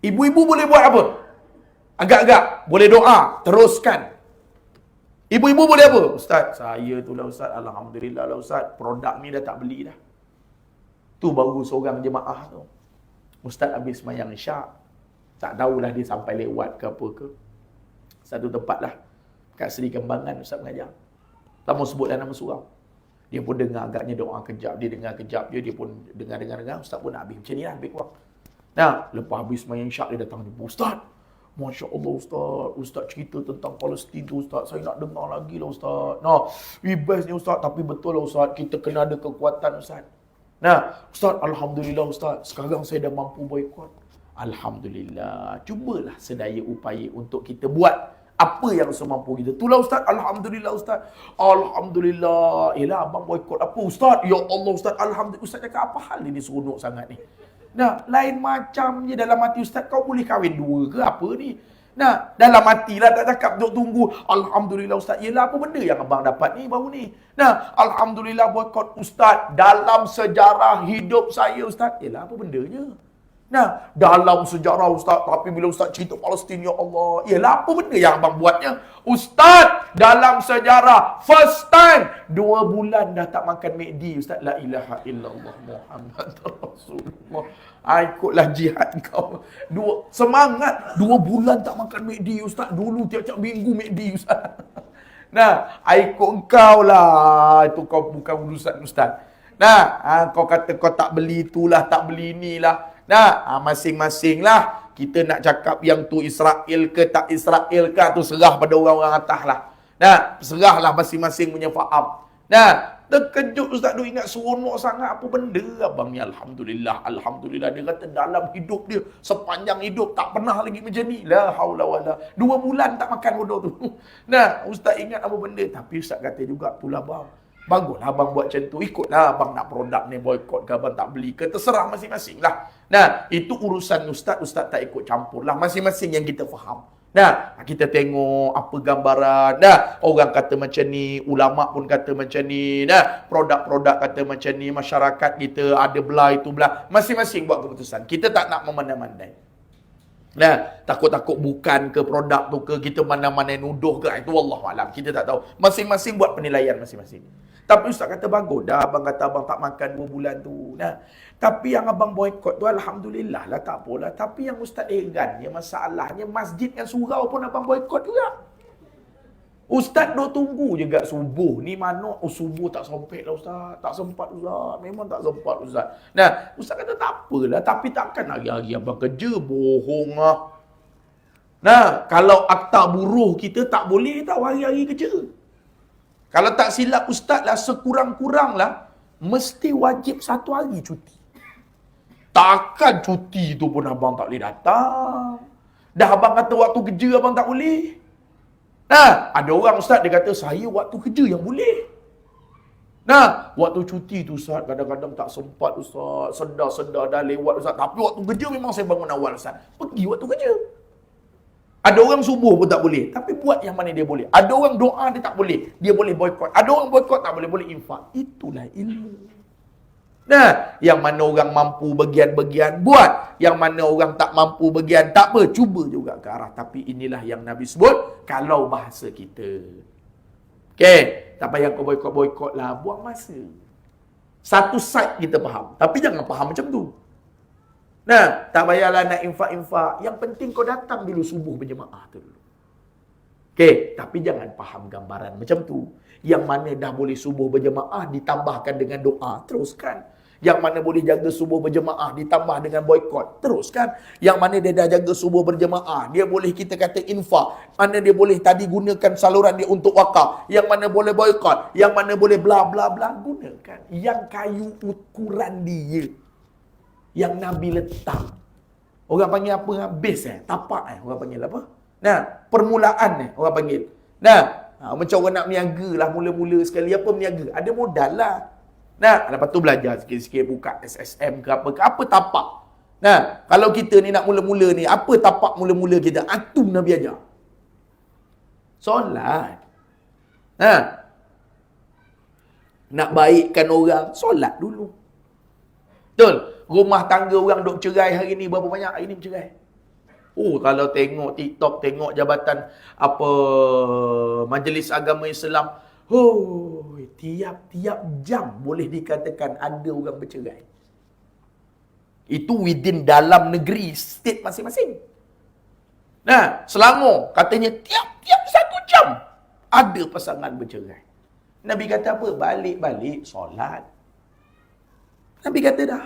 Ibu-ibu boleh buat apa? Agak-agak. Boleh doa. Teruskan. Ibu-ibu boleh apa? Ustaz, saya tu lah Ustaz. Alhamdulillah lah Ustaz. Produk ni dah tak beli dah. Tu baru seorang jemaah tu. Ustaz habis semayang syak. Tak tahulah dia sampai lewat ke apa ke. Satu tempat lah. Kat Seri Kembangan Ustaz mengajar. Tak mau sebutlah nama surau. Dia pun dengar agaknya doa kejap. Dia dengar kejap. Dia pun dengar. Ustaz pun nak habis. Macam ni lah habis keluar. Nah, lepas habis semayang syak, dia datang jumpa. Ustaz, Masya Allah Ustaz. Ustaz cerita tentang Palestin tu Ustaz. Saya nak dengar lagi lah Ustaz. Nah, best ni Ustaz. Tapi betul lah Ustaz. Kita kena ada kekuatan Ustaz. Nah, Ustaz, Alhamdulillah Ustaz. Sekarang saya dah mampu boykot. Alhamdulillah. Cubalah sedaya upaya untuk kita buat apa yang semampu kita. Itulah Ustaz. Alhamdulillah Ustaz. Alhamdulillah. Yelah abang boykot apa Ustaz? Ya Allah Ustaz. Alhamdulillah. Ustaz cakap apa hal ni seronok sangat ni? Nah, lain macam je dalam hati Ustaz. Kau boleh kahwin dua ke apa ni? Nah, dalam hatilah tak cakap duk tunggu. Alhamdulillah Ustaz. Yelah apa benda yang abang dapat ni baru ni? Nah, Alhamdulillah boykot Ustaz. Dalam sejarah hidup saya Ustaz. Yelah apa bendanya? Nah, dalam sejarah Ustaz, tapi bila Ustaz cerita Palestin, ya Allah, ialah apa benda yang abang buatnya? Ustaz, dalam sejarah, first time, 2 bulan dah tak makan McD, Ustaz. La ilaha illallah Muhammad Rasulullah. Ikutlah jihad kau. Semangat, 2 bulan tak makan McD, Ustaz. Dulu tiap-tiap minggu McD, Ustaz. Nah, ikut kau lah. Itu kau bukan urusan Ustaz. Nah, kau kata kau tak beli itulah, tak beli inilah. Nah, masing-masing lah. Kita nak cakap yang tu Israel ke tak Israel ke, tu serah pada orang-orang atas lah. Nah, serahlah masing-masing punya faham. Nah, terkejut Ustaz tu ingat seronok sangat apa benda abang ni. Alhamdulillah, Alhamdulillah. Dia kata dalam hidup dia, sepanjang hidup tak pernah lagi macam ni. La haula wala. 2 bulan tak makan bodoh tu. Nah, Ustaz ingat apa benda. Tapi Ustaz kata juga, itulah bang. Baguslah abang buat macam tu. Ikutlah abang nak produk ni boykot ke abang tak beli ke. Terserah masing-masing lah. Nah, itu urusan Ustaz. Ustaz tak ikut campur lah. Masing-masing yang kita faham. Nah, kita tengok apa gambaran. Nah, orang kata macam ni. Ulama' pun kata macam ni. Nah, produk-produk kata macam ni. Masyarakat kita ada belah itu belah. Masing-masing buat keputusan. Kita tak nak memandai-mandai. Nah, takut-takut bukan ke produk tu ke, kita mana-mana nuduh ke, itu wallahualam, kita tak tahu. Masing-masing buat penilaian masing-masing. Tapi Ustaz kata bagus dah abang kata abang tak makan 2 bulan tu. Nah, tapi yang abang boykot tu alhamdulillah lah, tak apalah. Tapi yang Ustaz herannya, masalahnya masjid yang surau pun abang boykot juga. Ustaz duk tunggu juga subuh. Ni mana subuh tak sempit lah Ustaz. Tak sempat Ustaz. Memang tak sempat Ustaz. Nah, Ustaz kata tak apalah. Tapi takkan hari-hari abang kerja. Bohong lah. Nah, kalau akta buruh kita tak boleh tahu hari-hari kerja. Kalau tak silap Ustaz lah, sekurang-kurang lah, mesti wajib 1 hari cuti. Takkan cuti tu pun abang tak boleh datang. Dah abang kata waktu kerja abang tak boleh. Nah, ada orang Ustaz dia kata saya waktu kerja yang boleh. Nah, waktu cuti tu Ustaz kadang-kadang tak sempat Ustaz. Sedar-sedar dah lewat Ustaz. Tapi waktu kerja memang saya bangun awal Ustaz. Pergi waktu kerja. Ada orang subuh pun tak boleh. Tapi buat yang mana dia boleh. Ada orang doa dia tak boleh. Dia boleh boykot. Ada orang boykot tak boleh. Boleh infak. Itulah ilmu. Nah, yang mana orang mampu bagian-bagian buat. Yang mana orang tak mampu bagian tak apa. Cuba juga ke arah. Tapi inilah yang Nabi sebut. Kalau bahasa kita. Okay. Tak payah kau boykot-boykot lah. Buang masa. Satu side kita faham. Tapi jangan faham macam tu. Nah, tak payahlah nak infak-infak. Yang penting kau datang dulu subuh berjemaah tu dulu. Okey, tapi jangan faham gambaran macam tu. Yang mana dah boleh subuh berjemaah ditambahkan dengan doa, teruskan. Yang mana boleh jaga subuh berjemaah ditambah dengan boikot, teruskan. Yang mana dia dah jaga subuh berjemaah, dia boleh kita kata infak. Mana dia boleh tadi gunakan saluran dia untuk wakaf. Yang mana boleh boikot, yang mana boleh bla bla bla, gunakan. Yang kayu ukuran dia, yang Nabi letak. Orang panggil apa? Base tapak orang panggil apa? Nah, permulaan orang panggil. Nah, macam orang nak berniaga lah mula-mula sekali. Apa berniaga? Ada modal lah. Nah, lepas tu belajar sikit-sikit, buka SSM ke apa ke. Apa tapak? Nah, kalau kita ni nak mula-mula ni, apa tapak mula-mula kita? Itu Nabi ajar. Solat. Nah, nak baikkan orang, solat dulu. Betul? Rumah tangga orang duk cerai hari ni berapa banyak? Hari ni bercerai. Oh, kalau tengok TikTok, tengok jabatan apa Majlis Agama Islam, oh, tiap-tiap jam boleh dikatakan ada orang bercerai. Itu within dalam negeri, state masing-masing. Nah, Selangor katanya tiap-tiap 1 jam ada pasangan bercerai. Nabi kata apa? Balik-balik solat. Nabi kata dah.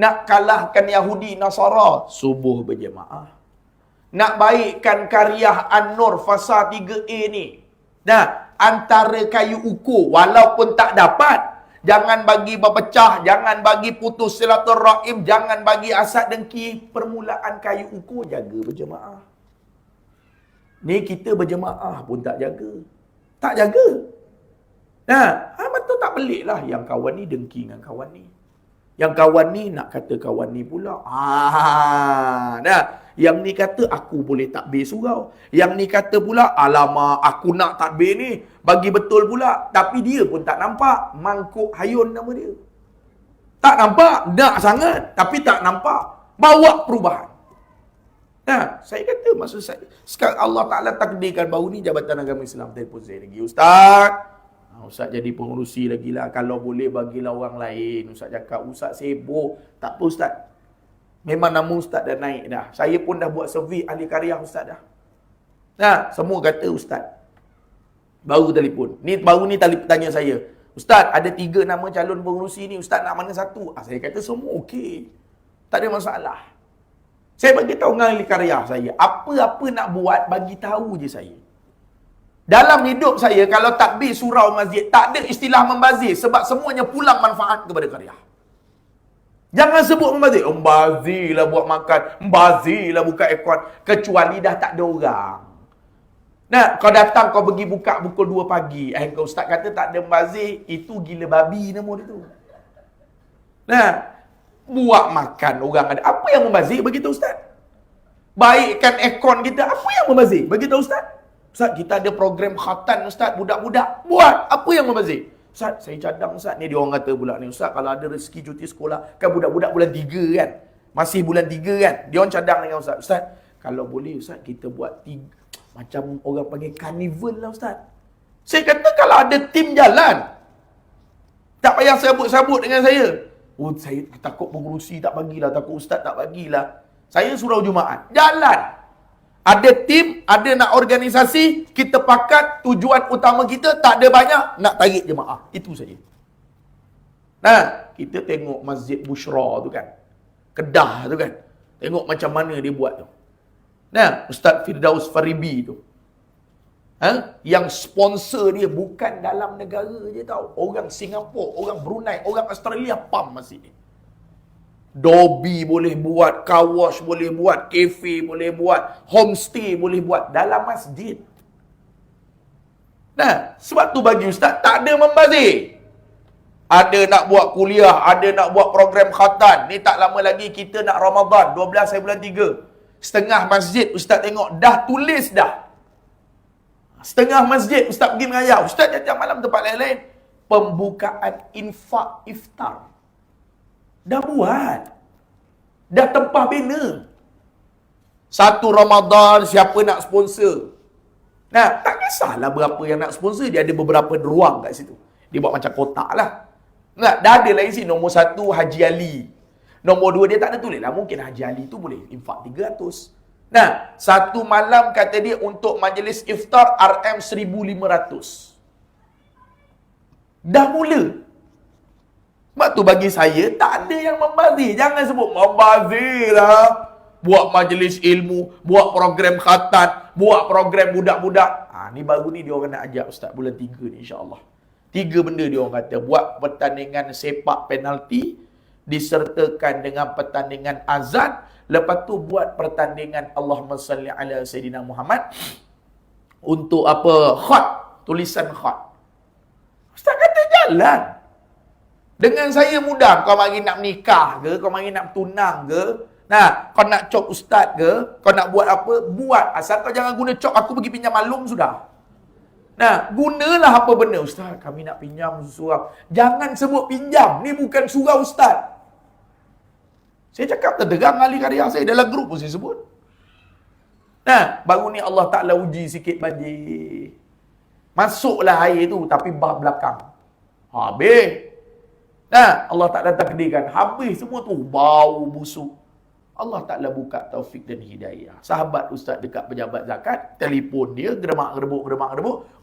Nak kalahkan Yahudi Nasara, subuh berjemaah. Nak baikkan karyah An-Nur fasa 3A ni, nah, antara kayu ukur, walaupun tak dapat, jangan bagi berpecah, jangan bagi putus silaturahim, jangan bagi asat dengki. Permulaan kayu ukur, jaga berjemaah. Ni kita berjemaah pun tak jaga. Tak jaga. Nah, betul tak pelik lah yang kawan ni dengki dengan kawan ni. Yang kawan ni nak kata kawan ni pula. Nah, yang ni kata aku boleh takbir surau. Yang ni kata pula, alamak aku nak takbir ni, bagi betul pula. Tapi dia pun tak nampak. Mangkuk Hayun nama dia. Tak nampak, nak sangat, tapi tak nampak. Bawa perubahan. Nah, saya kata maksud saya, sekarang Allah Ta'ala takdirkan baru ni Jabatan Agama Islam telefon saya lagi. Ustaz, Ustaz jadi pengurusi lagi lah. Kalau boleh bagilah orang lain. Ustaz cakap, Ustaz sibuk. Tak apa Ustaz. Memang nama Ustaz dah naik dah. Saya pun dah buat survey ahli karya Ustaz dah. Nah, semua kata Ustaz. Baru telefon. Baru ni tanya saya. Ustaz, ada 3 nama calon pengurusi ni. Ustaz nak mana satu? Saya kata semua okey. Tak ada masalah. Saya bagi tahu dengan ahli karya saya. Apa-apa nak buat, bagi tahu je saya. Dalam hidup saya, kalau takbir surau masjid, tak ada istilah membazir. Sebab semuanya pulang manfaat kepada karya. Jangan sebut membazir. Membazir lah buat makan. Membazir lah buka aircon. Kecuali dah tak ada orang. Nah, kau datang, kau pergi buka pukul 2 pagi. Kau Ustaz kata tak ada membazir. Itu gila babi nama dia tu. Nah, buat makan orang ada. Apa yang membazir? Beritahu Ustaz. Baikkan aircon kita. Apa yang membazir? Beritahu Ustaz. Ustaz, kita ada program khatan Ustaz, budak-budak. Buat. Apa yang membazir? Ustaz, saya cadang Ustaz. Ni dia orang kata pula ni, Ustaz, kalau ada rezeki cuti sekolah, kan budak-budak bulan 3 kan? Masih bulan 3 kan? Dia orang cadang dengan Ustaz. Ustaz, kalau boleh Ustaz, kita buat 3, macam orang panggil karnival lah Ustaz. Saya kata kalau ada tim jalan, tak payah sabut-sabut dengan saya. Oh, saya takut pengurusi tak bagilah, takut Ustaz tak bagilah. Saya surau Jumaat. Jalan. Ada tim, ada nak organisasi, kita pakat, tujuan utama kita tak ada banyak, nak tarik jemaah. Itu saja. Nah, kita tengok Masjid Bushra tu kan. Kedah tu kan. Tengok macam mana dia buat tu. Nah, Ustaz Firdaus Faribi tu. Yang sponsor dia bukan dalam negara je tau. Orang Singapura, orang Brunei, orang Australia pam masjid ni. Dobi boleh buat, car wash boleh buat, kafe boleh buat, homestay boleh buat dalam masjid. Nah, sebab tu bagi Ustaz tak ada membazir. Ada nak buat kuliah, ada nak buat program khatan. Ni tak lama lagi kita nak Ramadan, 12 hari bulan 3. Setengah masjid Ustaz tengok dah tulis dah. Setengah masjid Ustaz pergi mengayau. Ustaz tiap malam tempat lain-lain. Pembukaan infak iftar. Dah buat. Dah tempah bina. 1 Ramadan, siapa nak sponsor? Nah, tak kisahlah berapa yang nak sponsor. Dia ada beberapa ruang kat situ. Dia buat macam kotak lah. Nah, dah ada lain sini. Nombor 1, Haji Ali. Nombor 2, dia tak ada tulis lah. Mungkin Haji Ali tu boleh infak 300. Nah, satu malam kata dia untuk majlis iftar RM1,500. Dah mula. Sebab tu bagi saya, tak ada yang membazir. Jangan sebut membazir lah. Buat majlis ilmu, buat program khatat, buat program budak-budak. Ni baru ni dia orang nak ajak Ustaz bulan 3 ni insya-Allah. 3 benda dia orang kata. Buat pertandingan sepak penalti, disertakan dengan pertandingan azan. Lepas tu buat pertandingan Allahumma salli ala Sayyidina Muhammad. Untuk apa? Khat. Tulisan khat. Ustaz kata jalan. Dengan saya mudah. Kau mari nak menikah ke? Kau mari nak tunang ke? Nah, kau nak cop ustaz ke? Kau nak buat apa? Buat. Asal kau jangan guna cop. Aku pergi pinjam malum sudah. Nah, gunalah apa benda. Ustaz, kami nak pinjam surau. Jangan sebut pinjam. Ni bukan surau ustaz. Saya cakap terderang ahli karya saya. Dalam grup pun saya sebut. Nah, baru ni Allah Ta'ala uji sikit banjir. Masuklah air tu. Tapi bah belakang. Habis. Nah, Allah Ta'ala takdirkan. Habis semua tu. Bau busuk. Allah Ta'ala buka taufik dan hidayah. Sahabat ustaz dekat pejabat zakat, telefon dia, geremak-gerebuk.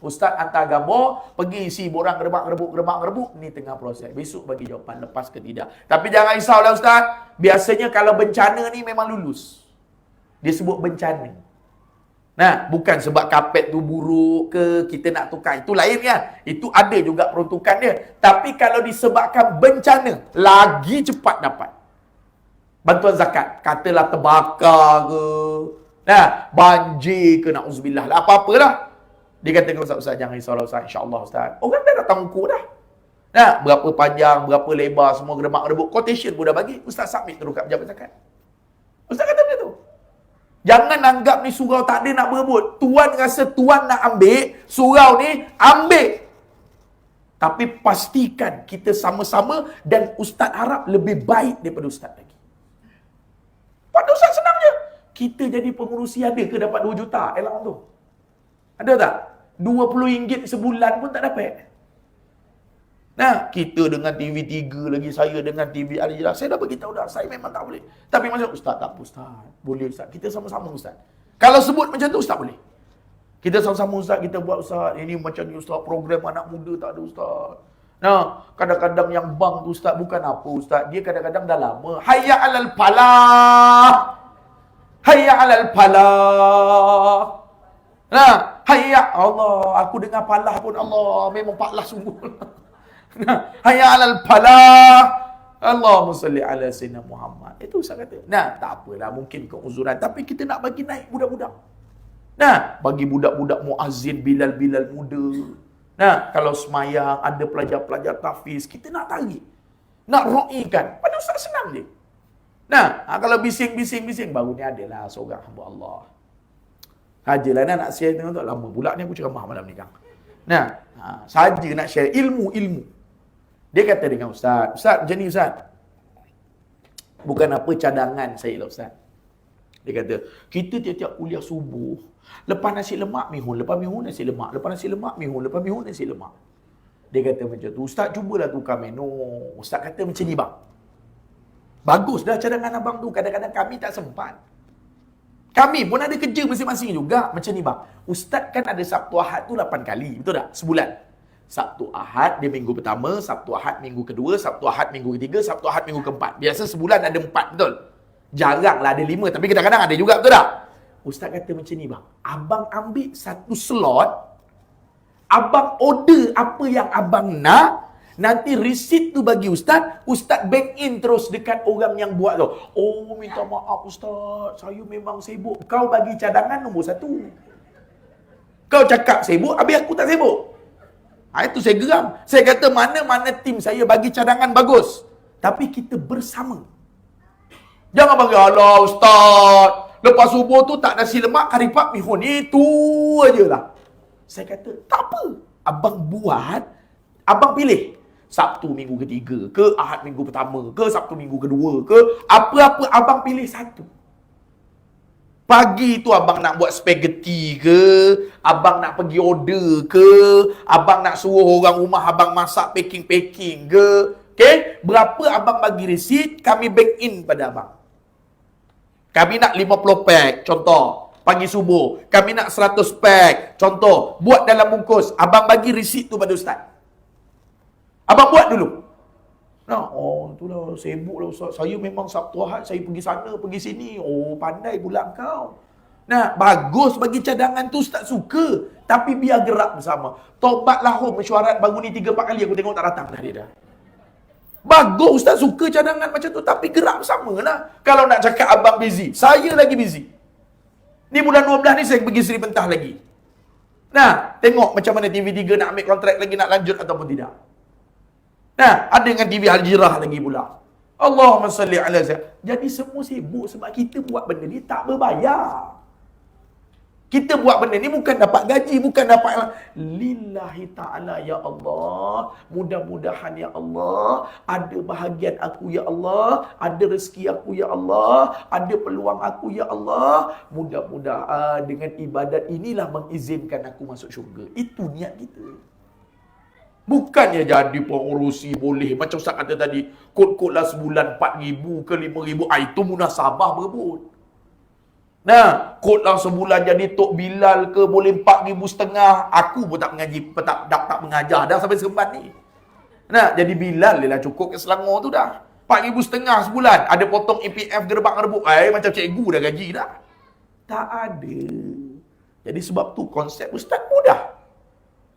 Ustaz hantar gambar, pergi isi borang geremak-gerebuk. Ni tengah proses. Besok bagi jawapan, lepas ke tidak. Tapi jangan risaulah ustaz. Biasanya kalau bencana ni memang lulus. Dia sebut bencana. Nah, bukan sebab kapet tu buruk ke, kita nak tukar. Itu lain kan? Itu ada juga peruntukan dia. Tapi kalau disebabkan bencana, lagi cepat dapat. Bantuan zakat. Katalah terbakar ke. Nah, banjir ke, na'udzubillah lah. Apa-apalah. Dia kata, Ustaz, jangan risaulah Ustaz. InsyaAllah Ustaz. Orang dah datang ukur dah. Nah, berapa panjang, berapa lebar, semua geremak-gerebuk. Quotation pun dah bagi. Ustaz submit terus kat pejabat zakat. Ustaz kata macam tu. Jangan anggap ni surau tak ada nak berebut. Tuan rasa tuan nak ambil, surau ni ambil. Tapi pastikan kita sama-sama dan ustaz harap lebih baik daripada ustaz lagi. Pada ustaz senang je. Kita jadi pengurusi ada ke dapat 2 juta elang tu? Ada tak? RM20 sebulan pun tak dapat. Nah, kita dengan TV3 lagi, saya dengan TV Al-Hijrah. Saya dah beritahu dah, saya memang tak boleh. Tapi macam, Ustaz, tak apa Ustaz. Boleh Ustaz. Kita sama-sama Ustaz. Kalau sebut macam tu, Ustaz boleh. Kita sama-sama Ustaz, kita buat Ustaz. Ini macam ni Ustaz, program anak muda tak ada Ustaz. Nah, kadang-kadang yang bang tu Ustaz, bukan apa Ustaz. Dia kadang-kadang dah lama. Hayya alal falah. Hayya alal falah. Nah, hayya Allah. Aku dengar palah pun Allah. Memang palah sungguh. Hayya alal falah. Allahumma salli ala Sayyidina Muhammad. Itu Ustaz kata. Nah, tak apalah, mungkin keuzuran, tapi kita nak bagi naik budak-budak. Nah, bagi budak-budak muazzin, bilal-bilal muda. Nah, kalau semayang ada pelajar-pelajar tahfiz, kita nak tarik. Nak ro'ikan. Pada Ustaz senang je. Nah, kalau bising-bising baru ni adalah seorang hamba Allah. Sajalah nak share tengok tu, lama pula ni aku ceramah malam ni Kang. Nah, saja nak share ilmu-ilmu. Dia kata dengan Ustaz, Ustaz macam ni Ustaz. Bukan apa cadangan saya lah Ustaz. Dia kata, kita tiap-tiap kuliah subuh, lepas nasi lemak mihun, lepas mihun nasi lemak, lepas nasi lemak mihun, lepas mihun nasi lemak. Dia kata macam tu, Ustaz cubalah tukar menu. Ustaz kata macam ni bang. Bagus dah cadangan abang tu, kadang-kadang kami tak sempat. Kami pun ada kerja masing-masing juga. Macam ni bang, Ustaz kan ada Sabtu Ahad tu 8 kali, betul tak? Sebulan. Sabtu Ahad dia minggu pertama, Sabtu Ahad minggu kedua, Sabtu Ahad minggu ketiga, Sabtu Ahad minggu keempat. Biasa sebulan ada 4, betul? Jaranglah ada 5, tapi kadang-kadang ada juga, betul tak? Ustaz kata macam ni bang, abang ambil satu slot, abang order apa yang abang nak, nanti resit tu bagi Ustaz, Ustaz bank in terus dekat orang yang buat tu. Oh, minta maaf Ustaz, saya memang sibuk. Kau bagi cadangan nombor 1. Kau cakap sibuk, habis aku tak sibuk. Itu saya geram. Saya kata mana-mana tim saya bagi cadangan bagus. Tapi kita bersama. Jangan bagi, alah Ustaz, lepas subuh tu tak nasi lemak, karipap mihun. Itu ajalah. Saya kata, tak apa. Abang buat, abang pilih. Sabtu minggu ketiga ke, Ahad minggu pertama ke, Sabtu minggu kedua ke, apa-apa abang pilih satu. Pagi tu abang nak buat spaghetti ke, abang nak pergi order ke, abang nak suruh orang rumah abang masak packing-packing ke. Okay? Berapa abang bagi resit, kami bank in pada abang. Kami nak 50 pack, contoh. Pagi subuh. Kami nak 100 pack, contoh. Buat dalam bungkus. Abang bagi resit tu pada ustaz. Abang buat dulu. Nah, oh, itulah sibuk lah ustaz. Saya memang Sabtu Ahad, saya pergi sana, pergi sini. Oh, pandai pula kau. Nah, bagus bagi cadangan tu ustaz suka. Tapi biar gerak bersama. Taubat lahum mesyuarat baru ni 3-4 kali aku tengok tak datang dah dia dah. Bagus ustaz suka cadangan macam tu, tapi gerak bersama lah. Kalau nak cakap abang busy, saya lagi busy. Ni bulan 12 ni saya pergi Seri Pentah lagi. Nah, tengok macam mana TV3 nak ambil kontrak lagi, nak lanjut ataupun tidak. Nah, ada dengan TV Al-Jirah lagi pula. Allahumma salli ala Zaid. Jadi semua sibuk sebab kita buat benda ni tak berbayar. Kita buat benda ni bukan dapat gaji, bukan dapat lillahi ta'ala ya Allah. Mudah-mudahan ya Allah, ada bahagian aku ya Allah, ada rezeki aku ya Allah, ada peluang aku ya Allah. Mudah-mudahan dengan ibadat inilah mengizinkan aku masuk syurga. Itu niat kita. Bukannya jadi pengurusi boleh. Macam Ustaz kata tadi, kod-kod lah sebulan 4,000 ke 5,000. Itu munasabah berebut. Nah, kod lah sebulan jadi Tok Bilal ke boleh 4,500. Aku pun tak mengaji, tak mengajar dah sampai seremban ni. Nah, jadi Bilal dia lah cukup ke Selangor tu dah. 4,500 sebulan. Ada potong EPF gerbak-gerbuk. Macam cikgu dah gaji dah. Tak ada. Jadi sebab tu konsep ustaz mudah.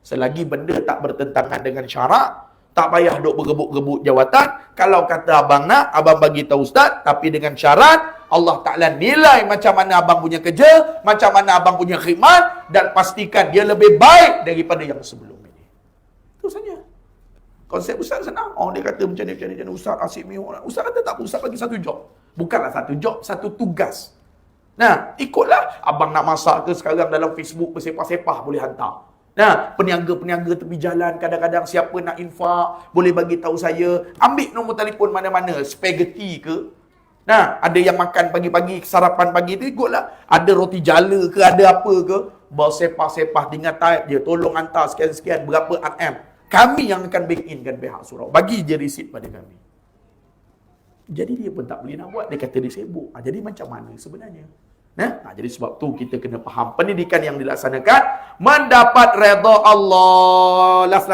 Selagi benda tak bertentangan dengan syarak, tak payah duk bergebuk-gebuk jawatan. Kalau kata abang nak, abang bagi tahu ustaz, tapi dengan syarat Allah Ta'ala nilai macam mana abang punya kerja, macam mana abang punya khidmat, dan pastikan dia lebih baik daripada yang sebelum ini. Itu saja. Konsep ustaz senang. Oh, dia kata macam ni, ustaz asyik mihur. Ustaz kata tak apa, ustaz bagi satu job. Bukanlah satu job, satu tugas. Nah, ikutlah. Abang nak masak ke sekarang dalam Facebook bersepah-sepah boleh hantar. Nah, peniaga-peniaga tepi jalan kadang-kadang siapa nak infak boleh bagi tahu saya. Ambil nombor telefon mana-mana, spaghetti ke. Nah, ada yang makan pagi-pagi sarapan pagi tu ikutlah. Ada roti jala ke, ada apa ke, bersepah-sepah tinggal type je, tolong hantar sekian-sekian berapa RM. Kami yang akan bank in kan pihak surau. Bagi je resit pada kami. Jadi dia pun tak boleh nak buat, dia kata dia sibuk. Jadi macam mana sebenarnya? Jadi sebab tu kita kena faham pendidikan yang dilaksanakan mendapat redha Allah. Last.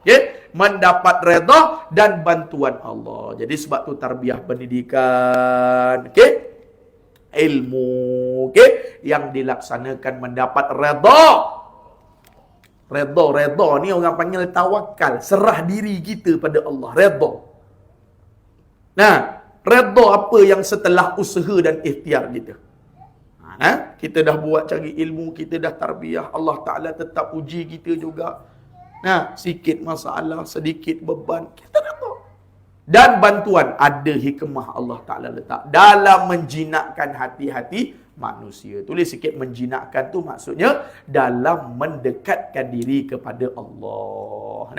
Okay? Mendapat redha dan bantuan Allah. Jadi sebab tu tarbiyah pendidikan, okay? Ilmu, okay? Yang dilaksanakan mendapat redha. Redha ni orang panggil tawakal, serah diri kita pada Allah. Redha. Nah, redha apa yang setelah usaha dan ikhtiar kita. Kita dah buat cari ilmu, kita dah tarbiyah, Allah Ta'ala tetap uji kita juga. Sikit masalah, sedikit beban, kita dah tahu. Dan bantuan, ada hikmah Allah Ta'ala letak dalam menjinakkan hati-hati manusia. Tulis sikit, menjinakkan tu maksudnya dalam mendekatkan diri kepada Allah.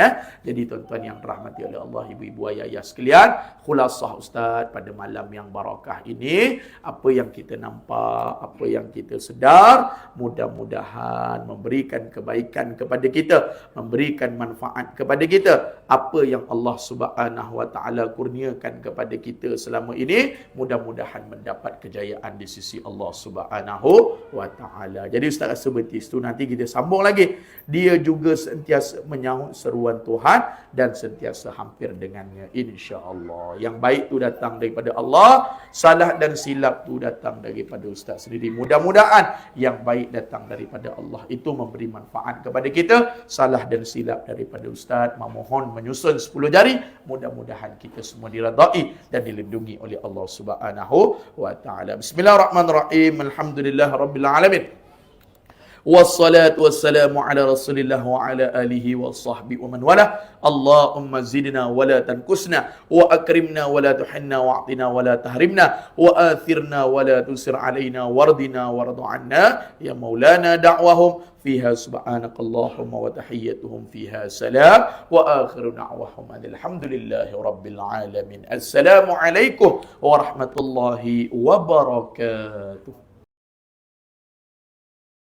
Jadi tuan-tuan yang dirahmati oleh Allah, ibu-ibu, ayah-ayah sekalian, khulasah Ustaz pada malam yang barakah ini, apa yang kita nampak, apa yang kita sedar, mudah-mudahan memberikan kebaikan kepada kita, memberikan manfaat kepada kita. Apa yang Allah Subhanahu Wa Ta'ala kurniakan kepada kita selama ini, mudah-mudahan mendapat kejayaan di sisi Allah Subhanahu Wa Ta'ala. Jadi Ustaz rasa betis tu nanti kita sambung lagi. Dia juga sentiasa menyahut seruan Tuhan dan sentiasa hampir dengannya, insya-Allah. Yang baik tu datang daripada Allah, salah dan silap tu datang daripada Ustaz sendiri. Mudah-mudahan yang baik datang daripada Allah, itu memberi manfaat kepada kita. Salah dan silap daripada Ustaz, memohon menyusun 10 jari. Mudah-mudahan kita semua diredai dan dilindungi oleh Allah Subhanahu Wa Ta'ala. Bismillahirrahmanirrahim. Alhamdulillah Rabbil Alamin. Wassalatu wassalamu ala Rasulillah wa ala alihi wa sahbihi wa man wala. Allahumma zidna wa la tankusna wa akrimna wa la tuhinna wa a'tina wa la tahrimna wa athirna wa la tusir alaina wardina wardu anna ya maulana. Da'wahum fiha subhanakallahumma wa tahiyyatuhum fiha salam wa akhiru da'wahum alhamdulillahi rabbil alamin. Assalamualaikum warahmatullahi wabarakatuh.